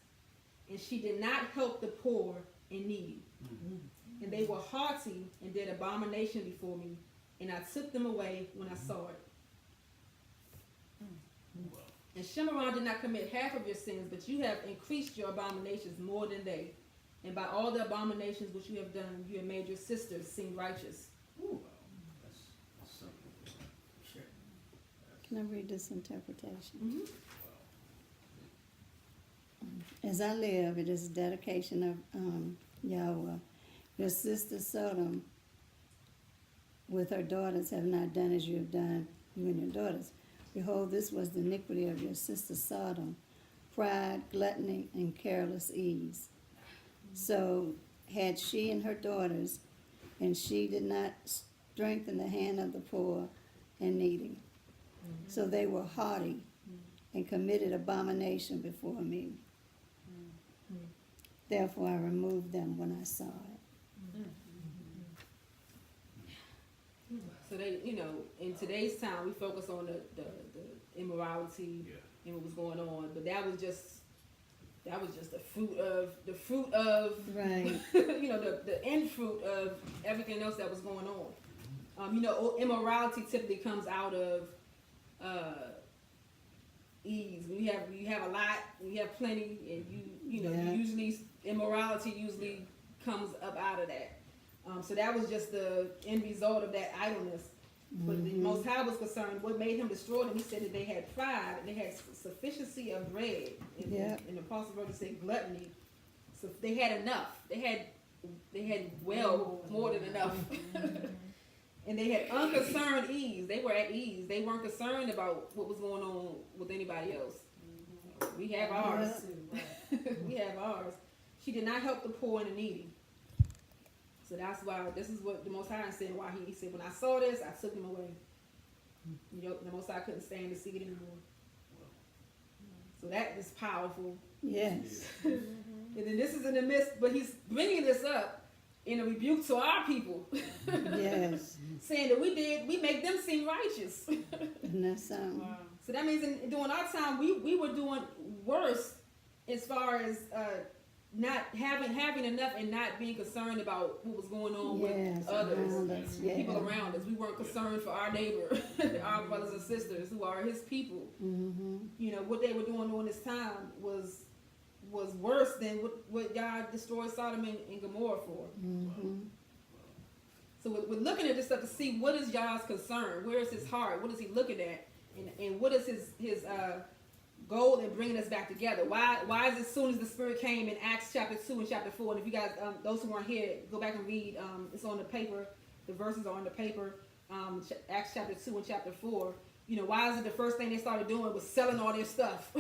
and she did not help the poor and needy. And they were haughty and did abomination before me, and I took them away when I saw it. And Shimron did not commit half of your sins, but you have increased your abominations more than they. And by all the abominations which you have done, you have made your sisters seem righteous." That's something. Sure. Can I read this interpretation? Mm-hmm. As I live, it is a dedication of Yahweh. Your sister Sodom with her daughters have not done as you have done, you and your daughters. Behold, this was the iniquity of your sister Sodom, pride, gluttony, and careless ease. So had she and her daughters, and she did not strengthen the hand of the poor and needy. So they were haughty and committed abomination before me. Therefore I removed them when I saw it. So they, in today's time, we focus on the immorality and what was going on, but that was just the fruit of Right. the end fruit of everything else that was going on. Immorality typically comes out of ease. When you have a lot, when you have plenty, and immorality usually comes up out of that. So that was just the end result of that idleness. But the Most High was concerned. What made him destroy them? He said that they had pride, and they had sufficiency of bread. And the Apostle wrote to say gluttony. So they had enough. They had more than enough. And they had unconcerned ease. They were at ease. They weren't concerned about what was going on with anybody else. We have ours. We have ours. She did not help the poor and the needy. So that's why, this is what the Most High said, why he said, when I saw this, I took him away. The Most High couldn't stand to see it anymore. So that is powerful. Yes. And then this is in the midst, but he's bringing this up in a rebuke to our people. Yes. Saying that we make them seem righteous. And that's Wow. So that means during our time, we were doing worse as far as not having enough and not being concerned about what was going on Yes, with others, around us, yeah. people around us. We weren't concerned for our neighbor, our brothers and sisters who are his people. Mm-hmm. You know, what they were doing during this time was worse than what God destroyed Sodom and Gomorrah for. Mm-hmm. So we're looking at this stuff to see what is Yah's concern, where is his heart, what is he looking at, and what is his goal in bringing us back together. Why is it as soon as the Spirit came in Acts chapter 2 and chapter 4, and if you guys, those who weren't here, go back and read, it's on the paper, the verses are on the paper, Acts chapter 2 and chapter 4, you know, why is it the first thing they started doing was selling all their stuff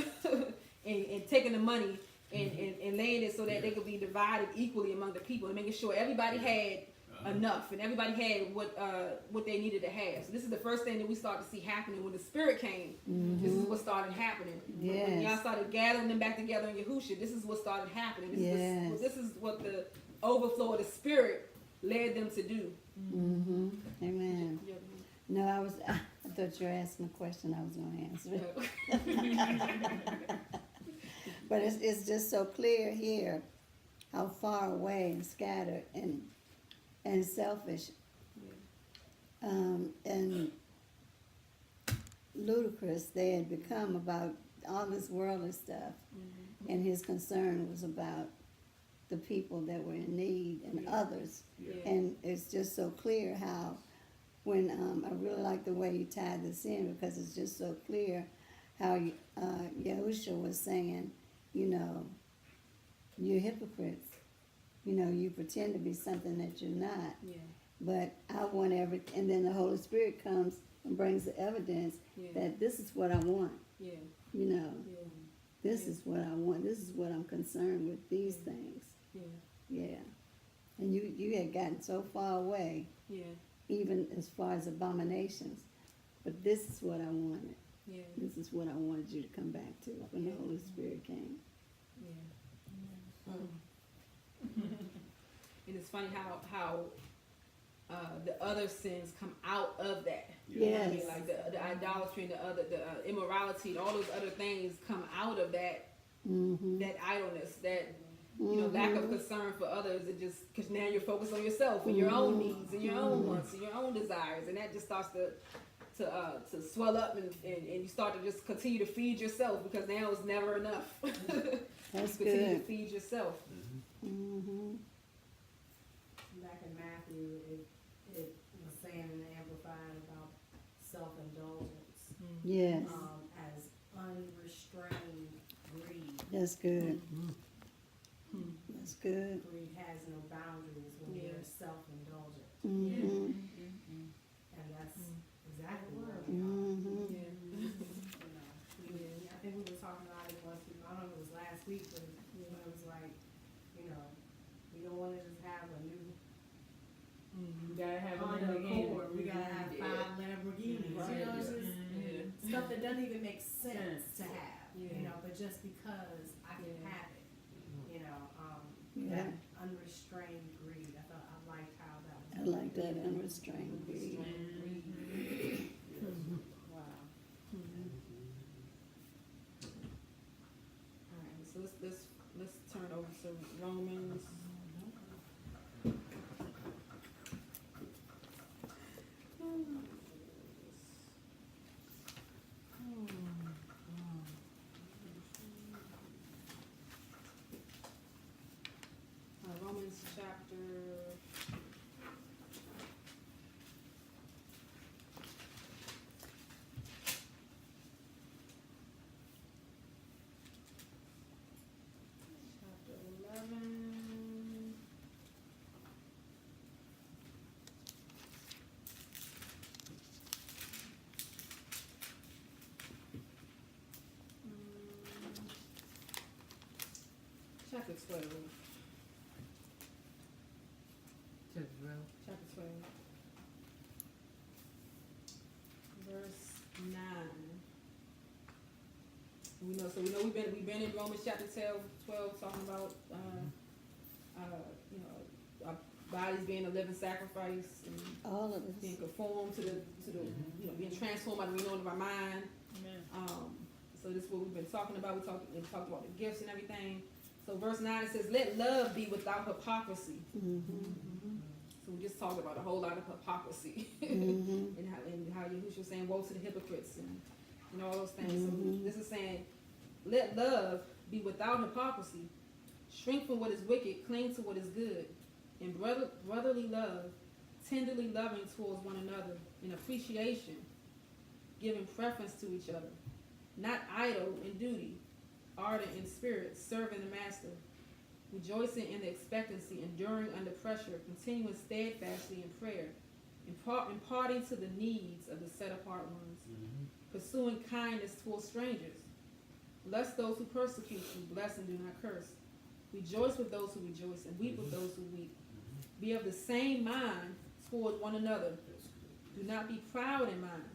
and taking the money and laying it so that they could be divided equally among the people and making sure everybody had enough and everybody had what they needed to have. So this is the first thing that we start to see happening when the Spirit came. Mm-hmm. This is what started happening. Yes. When y'all started gathering them back together in Yahushua, this is what started happening. This is what the overflow of the Spirit led them to do. Mm-hmm. Amen. No, I thought you were asking a question I was going to answer. But it's just so clear here how far away and scattered and selfish and ludicrous they had become about all this worldly stuff. Mm-hmm. And his concern was about the people that were in need and others. Yeah. And it's just so clear how when I really like the way you tied this in, because it's just so clear how Yahushua was saying, you know, you're hypocrites. You know, you pretend to be something that you're not. Yeah. But I want everything. And then the Holy Spirit comes and brings the evidence that this is what I want. Yeah. You know, Yeah. this is what I want. This is what I'm concerned with, these things. Yeah. Yeah. And you had gotten so far away, Yeah. even as far as abominations. But this is what I wanted. Yeah. This is what I wanted you to come back to when the Holy Spirit came. Yeah. And it's funny how the other sins come out of that. You know what I mean? Yes. Like the idolatry and the immorality and all those other things come out of that Mm-hmm. that idleness, that lack of concern for others. It just because now you're focused on yourself and your own needs and your own wants and your own desires, and that just starts to swell up and you start to just continue to feed yourself because now it's never enough. That's Continue to good. feed yourself. Mm-hmm. Back in Matthew, it was saying in the Amplified about self-indulgence Yes. as unrestrained greed. That's good. That's good. Greed has no boundaries when you're self-indulgent, Mm-hmm. and that's exactly where we are. Mm-hmm. Yeah. I think we were talking about it once. I don't know if it was last week, but when it was like, we don't want to just have a new You gotta have a Honda Lamborghini. Accord. We gotta have 5 Lamborghinis. Right. You know, it's just stuff that doesn't even make sense to have. Yeah. You know, but just because I can Yeah. have it, you know, Yeah. that unrestrained greed. I liked how that was. I like that unrestrained greed. Wow. All right, so let's turn over to Romans. Romans chapter. Chapter 11. Chapter 12. Chapter 12. Verse 9. We know we've been in Romans chapter 12 talking about our bodies being a living sacrifice and All of being us. conformed to the being transformed by the renewing of our mind. Amen. So this is what we've been talking about. We talked about the gifts and everything. So verse 9 it says, let love be without hypocrisy. So we just talked about a whole lot of hypocrisy. and how Yahushua was saying, woe to the hypocrites and all those things. So this is saying, let love be without hypocrisy. Shrink from what is wicked, cling to what is good. In brotherly love, tenderly loving towards one another, in appreciation, giving preference to each other. Not idle in duty, ardent in spirit, serving the master, rejoicing in the expectancy, enduring under pressure, continuing steadfastly in prayer, imparting to the needs of the set-apart ones, pursuing kindness towards strangers. Bless those who persecute you, bless and do not curse. Rejoice with those who rejoice, and weep with those who weep. Be of the same mind toward one another. Do not be proud in mind,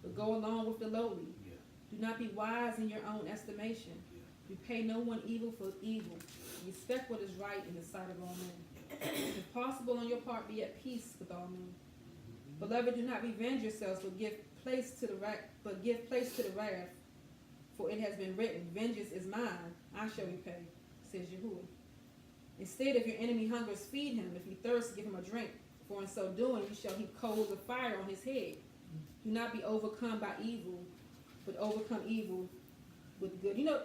but go along with the lowly. Do not be wise in your own estimation. Repay no one evil for evil. Respect what is right in the sight of all men. If possible on your part, be at peace with all men. Beloved, do not revenge yourselves, but give place to the wrath. For it has been written, vengeance is mine, I shall repay, says Yahuwah. Instead, if your enemy hungers, feed him. If he thirsts, give him a drink. For in so doing, you shall heap coals of fire on his head. Do not be overcome by evil, but overcome evil with good. You know,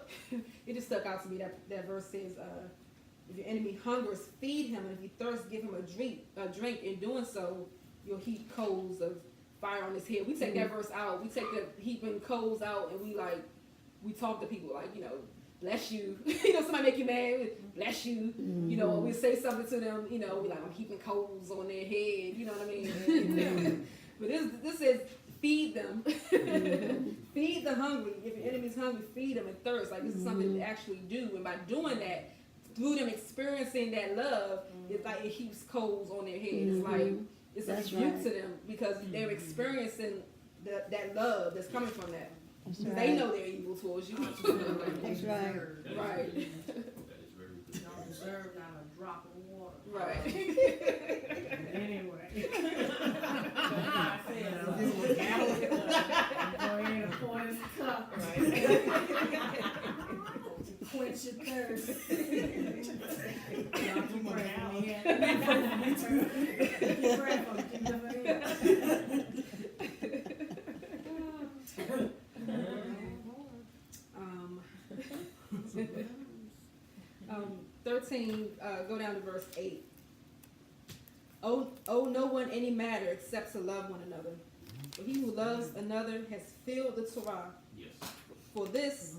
it just stuck out to me that verse says, if your enemy hungers, feed him, and if he thirsts, give him a drink. In doing so, you'll heap coals of fire on his head. We take that verse out. We take the heaping coals out, and we talk to people like, you know, bless you. You know, somebody make you mad, bless you. You know, we say something to them, you know, we like, I'm heaping coals on their head. You know what I mean? But this says, feed them. Feed the hungry. If your enemy's hungry, feed them and thirst. Like, this is something to actually do. And by doing that, through them experiencing that love, it's like it heaps coals on their head. It's like, it's a rebuke to them because they're experiencing that love that's coming from that. Right. They know they're evil towards you. That's right. Right. That is very good. You don't deserve not a drop of water. Right. Anyway. I said, give him a gallon. Go ahead and pour his cup. To quench your thirst. Y'all keep praying for me. Keep praying for me. Keep living in. 13, go down to verse 8. Owe no one any matter except to love one another. For he who loves another has filled the Torah. Yes. For this,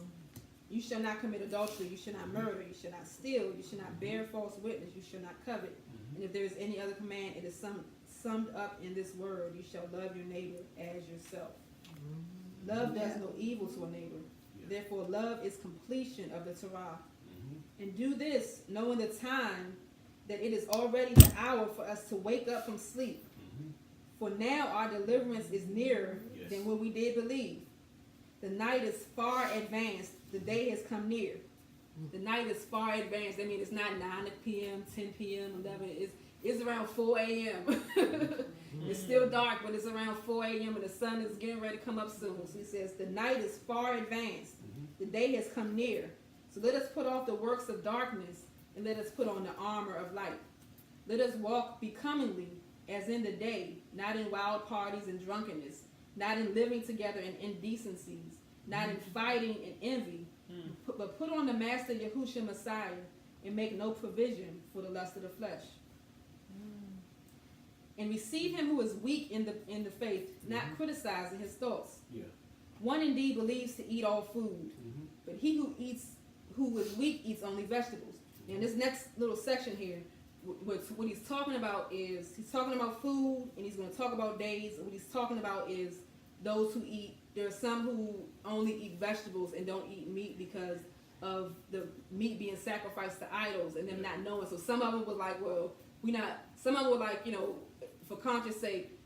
you shall not commit adultery, you shall not murder, you shall not steal, you shall not bear false witness, you shall not covet. And if there is any other command, it is summed up in this word, you shall love your neighbor as yourself. Love does no evil to a neighbor. Therefore, love is completion of the Torah. And do this, knowing the time, that it is already the hour for us to wake up from sleep. For now our deliverance is nearer than when we did believe. The night is far advanced, the day has come near. The night is far advanced. I mean, it's not 9 p.m., 10 p.m., 11. It's around 4 a.m. It's still dark, but it's around 4 a.m. and the sun is getting ready to come up soon. So he says, the night is far advanced. The day has come near. So let us put off the works of darkness and let us put on the armor of light. Let us walk becomingly as in the day, not in wild parties and drunkenness, not in living together in indecencies, not in fighting and envy, but put on the Master Yahushua Messiah and make no provision for the lust of the flesh. And receive him who is weak in the faith, not criticizing his thoughts. One indeed believes to eat all food, but he who is weak eats only vegetables. And this next little section here, what he's talking about is, he's talking about food, and he's going to talk about days. And what he's talking about is those who eat, there are some who only eat vegetables and don't eat meat because of the meat being sacrificed to idols and them not knowing. So some of them were like, well, some of them were like, you know, for conscience sake,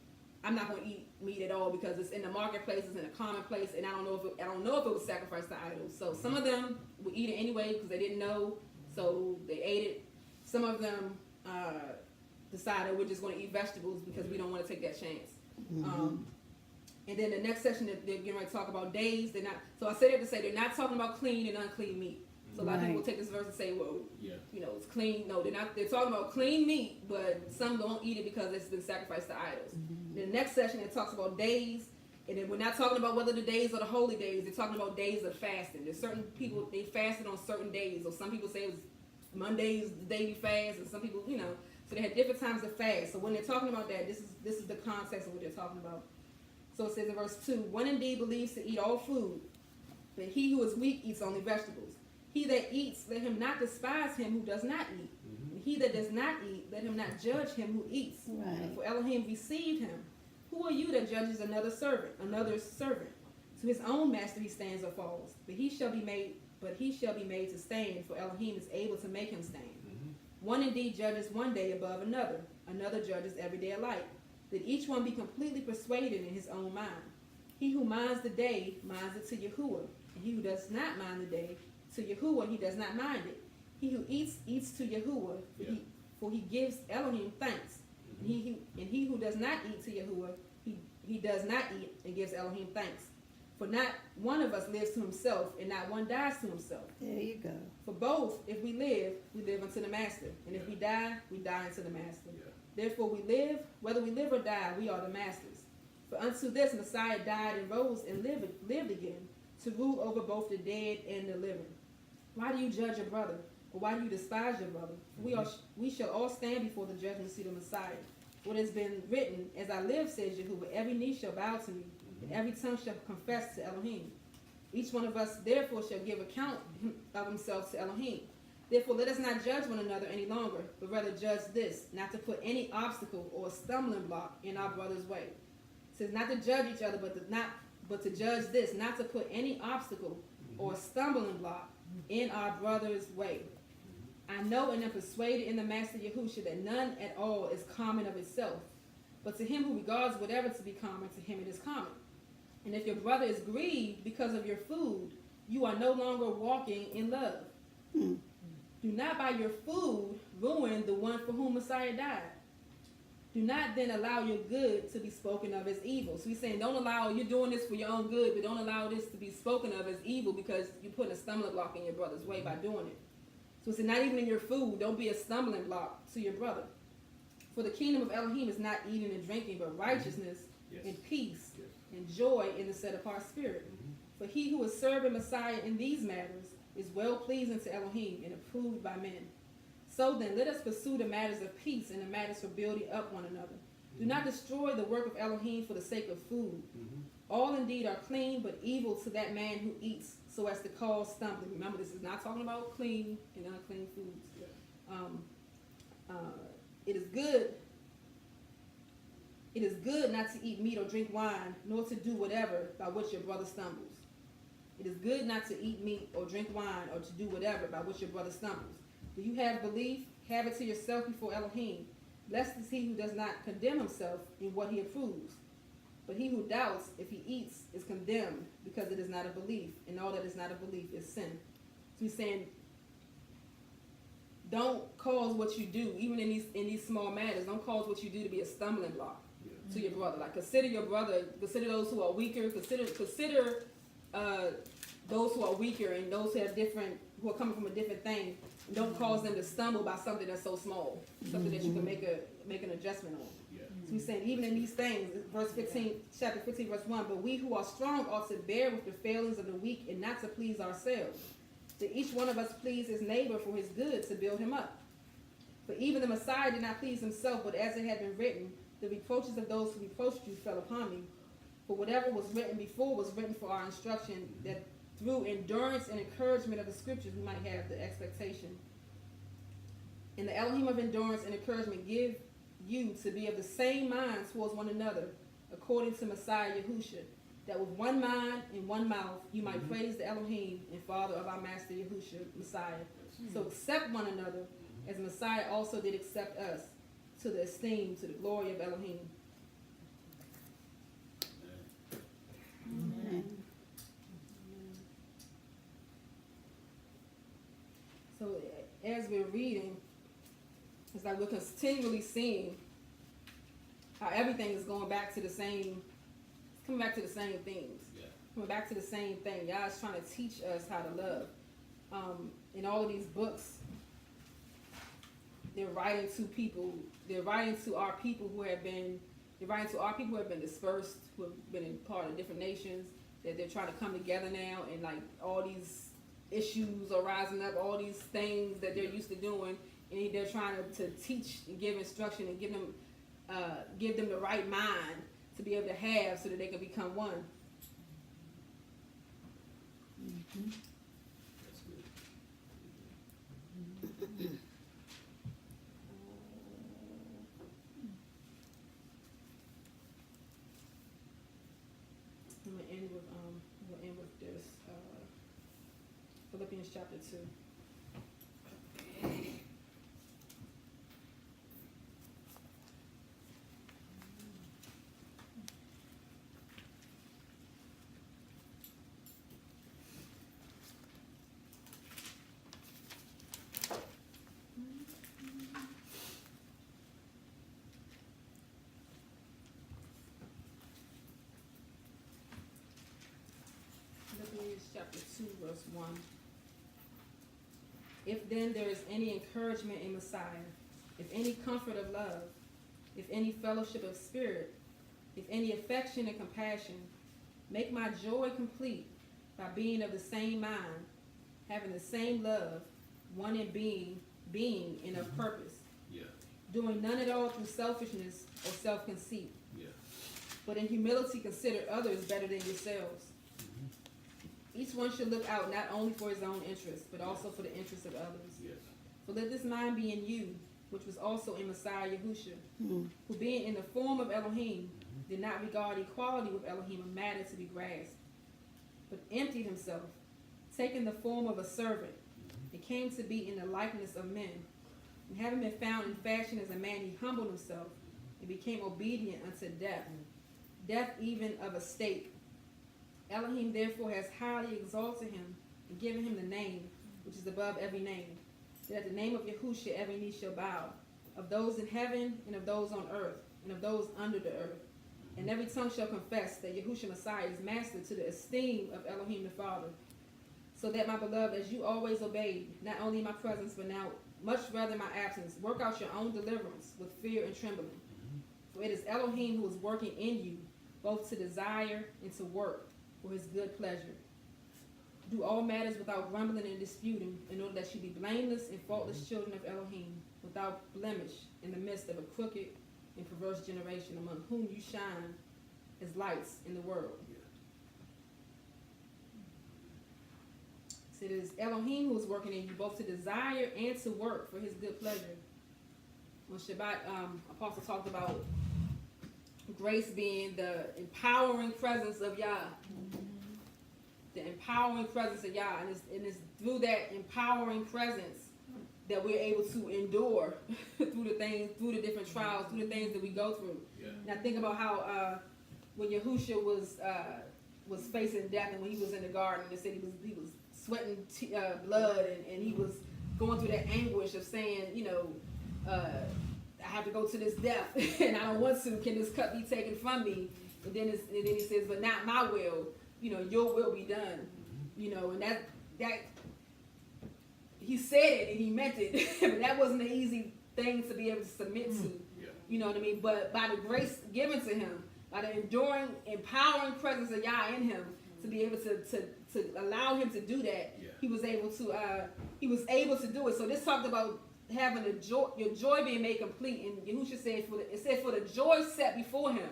I'm not going to eat meat at all because it's in the marketplace, it's in a common place, and I don't know if it was sacrificed to idols. So some of them would eat it anyway because they didn't know, so they ate it. Some of them decided we're just going to eat vegetables because we don't want to take that chance. And then the next section, they're getting ready to talk about days. So I said it to say they're not talking about clean and unclean meat. So a lot of people Right. take this verse and say, well, Yeah. you know, it's clean. No, they're not. They're talking about clean meat, but some don't eat it because it's been sacrificed to idols. Mm-hmm. In the next session, it talks about days, and then we're not talking about whether the days are the holy days. They're talking about days of fasting. There's certain people, they fasted on certain days, or some people say it was Monday's the day we fast, and some people, you know, so they had different times of fast. So when they're talking about that, this is the context of what they're talking about. So it says in verse 2, one indeed believes to eat all food, but he who is weak eats only vegetables. He that eats, let him not despise him who does not eat. And he that does not eat, let him not judge him who eats. Right. For Elohim received him. Who are you that judges another's servant? To his own master he stands or falls. But he shall be made to stand, for Elohim is able to make him stand. One indeed judges one day above another. Another judges every day alike. That each one be completely persuaded in his own mind. He who minds the day minds it to Yahuwah. And he who does not mind the day, to Yahuwah he does not mind it. He who eats to Yahuwah, for he gives Elohim thanks. And he who does not eat to Yahuwah, he does not eat and gives Elohim thanks. For not one of us lives to himself, and not one dies to himself. There you go. For both, if we live unto the Master. And if we die unto the Master. Yeah. Therefore we live, whether we live or die, we are the Master's. For unto this Messiah died and rose and lived again, to rule over both the dead and the living. Why do you judge your brother? Or why do you despise your brother? We shall all stand before the judgment seat of Messiah. What has been written, as I live, says Yahuwah, every knee shall bow to me, and every tongue shall confess to Elohim. Each one of us therefore shall give account of himself to Elohim. Therefore let us not judge one another any longer, but rather judge this, not to put any obstacle or stumbling block in our brother's way. It says not to judge each other, but to judge this, not to put any obstacle or stumbling block in our brother's way. I know and am persuaded in the Master Yahusha that none at all is common of itself, but to him who regards whatever to be common, to him it is common. And if your brother is grieved because of your food, you are no longer walking in love. Do not by your food ruin the one for whom Messiah died. Do not then allow your good to be spoken of as evil. So he's saying don't allow, you're doing this for your own good, but don't allow this to be spoken of as evil because you're putting a stumbling block in your brother's way by doing it. So it's not even in your food. Don't be a stumbling block to your brother. For the kingdom of Elohim is not eating and drinking, but righteousness and peace and joy in the set-apart spirit. For he who is serving Messiah in these matters is well-pleasing to Elohim and approved by men. So then, let us pursue the matters of peace and the matters for building up one another. Do not destroy the work of Elohim for the sake of food. All indeed are clean, but evil to that man who eats, so as to cause stumbling. Remember, this is not talking about clean and unclean foods. It is good not to eat meat or drink wine, nor to do whatever by which your brother stumbles. It is good not to eat meat or drink wine or to do whatever by which your brother stumbles. Do you have belief? Have it to yourself before Elohim. Blessed is he who does not condemn himself in what he approves. But he who doubts if he eats is condemned because it is not a belief, and all that is not a belief is sin. So he's saying, don't cause what you do, even in these small matters, don't cause what you do to be a stumbling block to your brother. Like consider your brother, consider those who are weaker, consider those who are weaker and those who are coming from a different thing. Don't cause them to stumble by something that's so small, something that you can make an adjustment on. So he's saying, even in these things, chapter 15, verse 1, but we who are strong ought to bear with the failings of the weak and not to please ourselves. That each one of us please his neighbor for his good to build him up. For even the Messiah did not please himself, but as it had been written, the reproaches of those who reproached you fell upon me. For whatever was written before was written for our instruction, that through endurance and encouragement of the scriptures we might have the expectation. And the Elohim of endurance and encouragement give you to be of the same mind towards one another, according to Messiah Yahusha, that with one mind and one mouth you might praise the Elohim and Father of our Master Yahusha, Messiah. So accept one another, as Messiah also did accept us, to the esteem, to the glory of Elohim. Amen. So as we're reading, it's like we're continually seeing how everything is going back to the same, coming back to the same things. Coming back to the same thing. Yah is trying to teach us how to love. in all of these books, they're writing to people. They're writing to our people who have been. They're writing to our people who have been dispersed, who have been in part of different nations. That they're trying to come together now, and like all these issues are rising up, all these things that they're used to doing, and they're trying to teach and give instruction and give them the right mind to be able to have, so that they can become one. Mhm. That's good. We'll end with this. Philippians chapter 2. Philippians chapter 2, verse 1. If then there is any encouragement in Messiah, if any comfort of love, if any fellowship of spirit, if any affection and compassion, make my joy complete by being of the same mind, having the same love, one in being and of purpose, Yeah. doing none at all through selfishness or self-conceit, Yeah. but in humility consider others better than yourselves. Each one should look out not only for his own interest, but also for the interest of others. Yes. For let this mind be in you, which was also in Messiah Yahushua, Mhm. who being in the form of Elohim, did not regard equality with Elohim a matter to be grasped, but emptied himself, taking the form of a servant, and came to be in the likeness of men. And having been found in fashion as a man, he humbled himself, and became obedient unto death, death even of a stake. Elohim therefore has highly exalted him, and given him the name which is above every name, that at the name of Yahushua every knee shall bow, of those in heaven, and of those on earth, and of those under the earth. And every tongue shall confess that Yahushua Messiah is master, to the esteem of Elohim the Father. So that, my beloved, as you always obeyed, not only in my presence, but now much rather in my absence, work out your own deliverance with fear and trembling. For it is Elohim who is working in you, both to desire and to work for his good pleasure. Do all matters without grumbling and disputing, in order that you be blameless and faultless children of Elohim, without blemish in the midst of a crooked and perverse generation, among whom you shine as lights in the world. Yeah. So it is Elohim who is working in you, both to desire and to work for his good pleasure. On Shabbat, Apostle talked about grace being the empowering presence of Yah. The empowering presence of Yah. And it's through that empowering presence that we're able to endure through the different trials, through the things that we go through. Yeah. And I think about how when Yahushua was facing death, and when he was in the garden, they said he was sweating blood, and he was going through that anguish of saying, I have to go to this death, and I don't want to. Can this cup be taken from me? And then he says, but not my will. Your will be done. And that he said it and he meant it, but that wasn't an easy thing to be able to submit to. Yeah. You know what I mean? But by the grace given to him, by the enduring, empowering presence of Yah in him, to be able to allow him to do that, Yeah. he was able to do it. So this talked about having your joy being made complete, and Yahushua said for the joy set before him,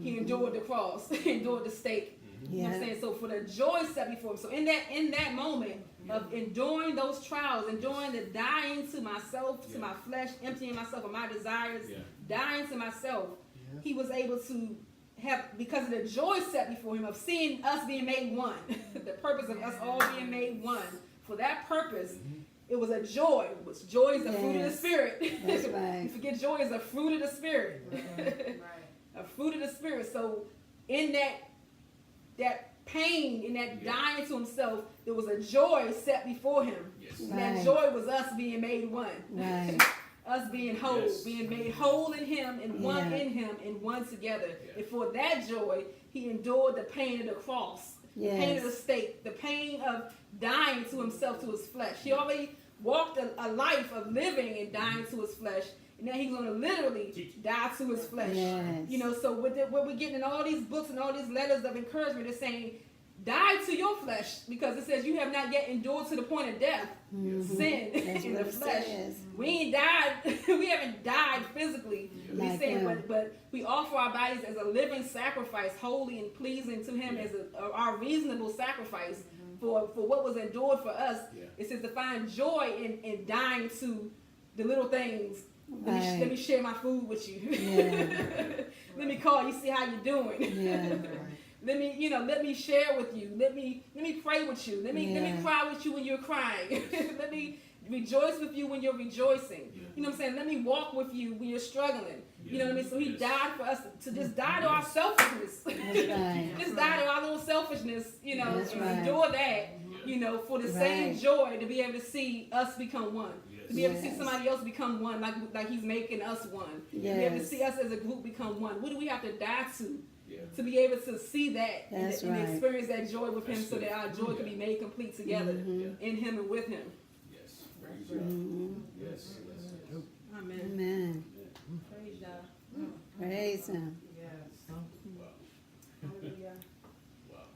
he endured the cross, he endured the stake. You know what I'm saying? So for the joy set before him. So in that moment of enduring those trials, enduring the dying to myself, to my flesh, emptying myself of my desires, dying to myself, he was able to have, because of the joy set before him of seeing us being made one, the purpose of us all being made one. For that purpose, it was a joy, which joy is the fruit of the Spirit. That's right. You forget joy is a fruit of the Spirit. Right. A fruit of the Spirit. So in that pain, in that dying to himself, there was a joy set before him. Yes. And Right. that joy was us being made one. Right. Us being whole, Yes. being made whole in him, and one Yeah. in him, and one together. Yeah. And for that joy, he endured the pain of the cross. the pain of the Yes. stake, the pain of dying to himself, to his flesh. He already walked a life of living and dying to his flesh. And now he's going to literally die to his flesh. Yes. You know, so what we're getting in all these books and all these letters of encouragement is saying, die to your flesh, because it says you have not yet endured to the point of death, sin That's in what the it flesh. says. We ain't died. We haven't died physically. We Like saying, him. but we offer our bodies as a living sacrifice, holy and pleasing to Him, as our reasonable sacrifice for what was endured for us. Yeah. It says to find joy in dying to the little things. Right. Let me share my food with you. Yeah. Let me call you, see how you're doing. Yeah. Let me share with you. Let me pray with you. Let me Yeah. cry with you when you're crying. Let me rejoice with you when you're rejoicing. Yeah. You know what I'm saying? Let me walk with you when you're struggling. You know what I mean? So He Yes. died for us to just die to our selfishness. That's right. Just die to our little selfishness, you know, That's and right. endure that, you know, for the same Right. joy to be able to see us become one. Yes. To be able to see Yes. somebody else become one, like He's making us one. To be able to Yes. see us as a group become one. What do we have to die to? Yeah. To be able to see that That's and right. experience that joy with Him, That's so that our joy can be made complete together Mhm. in Him and with Him. Yes. Praise God. Mhm. Yes. Yes. Amen. Amen. Praise God. Praise Him. Yes. Wow. Hallelujah. Wow.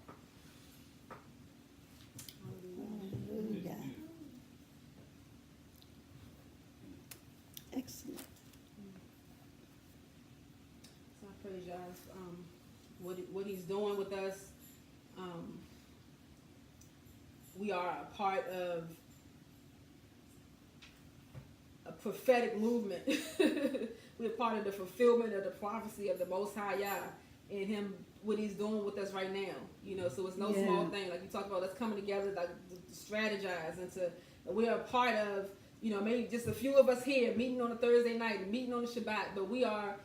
Hallelujah. Excellent. So I praise God. What He's doing with us. We are a part of a prophetic movement. We're part of the fulfillment of the prophecy of the Most High Yah in Him, what He's doing with us right now. You know, so it's no Yeah. small thing. Like you talked about, us coming together, like to strategize and to. We're a part of. You know, maybe just a few of us here meeting on a Thursday night, meeting on a Shabbat, but we are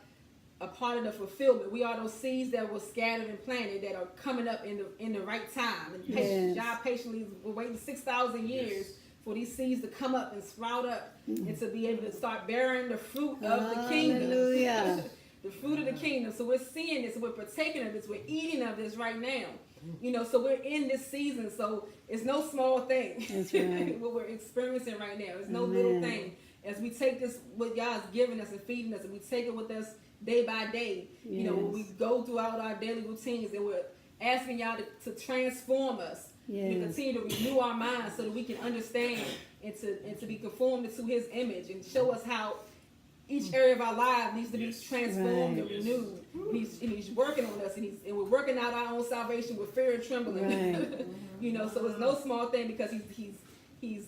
a part of the fulfillment. We are those seeds that were scattered and planted that are coming up in the right time. And Yes. God patiently, we're waiting 6,000 years for these seeds to come up and sprout up and to be able to start bearing the fruit of the kingdom. Hallelujah. The fruit of the kingdom. So we're seeing this, we're partaking of this, we're eating of this right now. You know, so we're in this season, so it's no small thing. That's right. What we're experiencing right now. It's no Amen. little thing. As we take this, what God's giving us and feeding us, and we take it with us day by day. You know, when we Yes. go throughout our daily routines, and we're asking y'all to transform us. We Yes. continue to renew our minds so that we can understand and to be conformed to His image, and show us how each area of our life needs to be transformed and Right. renewed. And he's working on us, and we're working out our own salvation with fear and trembling. Right. You know, so it's no small thing, because he's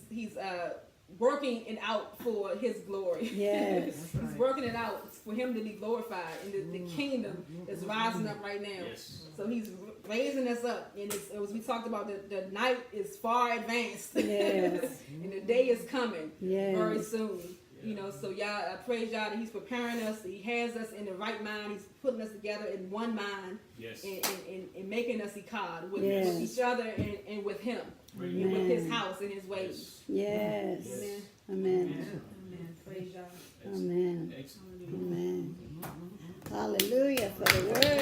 working it out for His glory. Yes. He's working it out for Him to be glorified, and the kingdom is rising up right now. Yes. So He's raising us up, and as we talked about, the night is far advanced, Yes. and the day is coming very Yes. soon. You know, so y'all, I praise y'all that He's preparing us, that He has us in the right mind. He's putting us together in one mind, Yes. and making us ikad with Yes. each other and with Him, and with His house and His ways. Yes. Amen. Amen. Amen. Praise y'all. Amen. Excellent. Amen. Hallelujah for the word.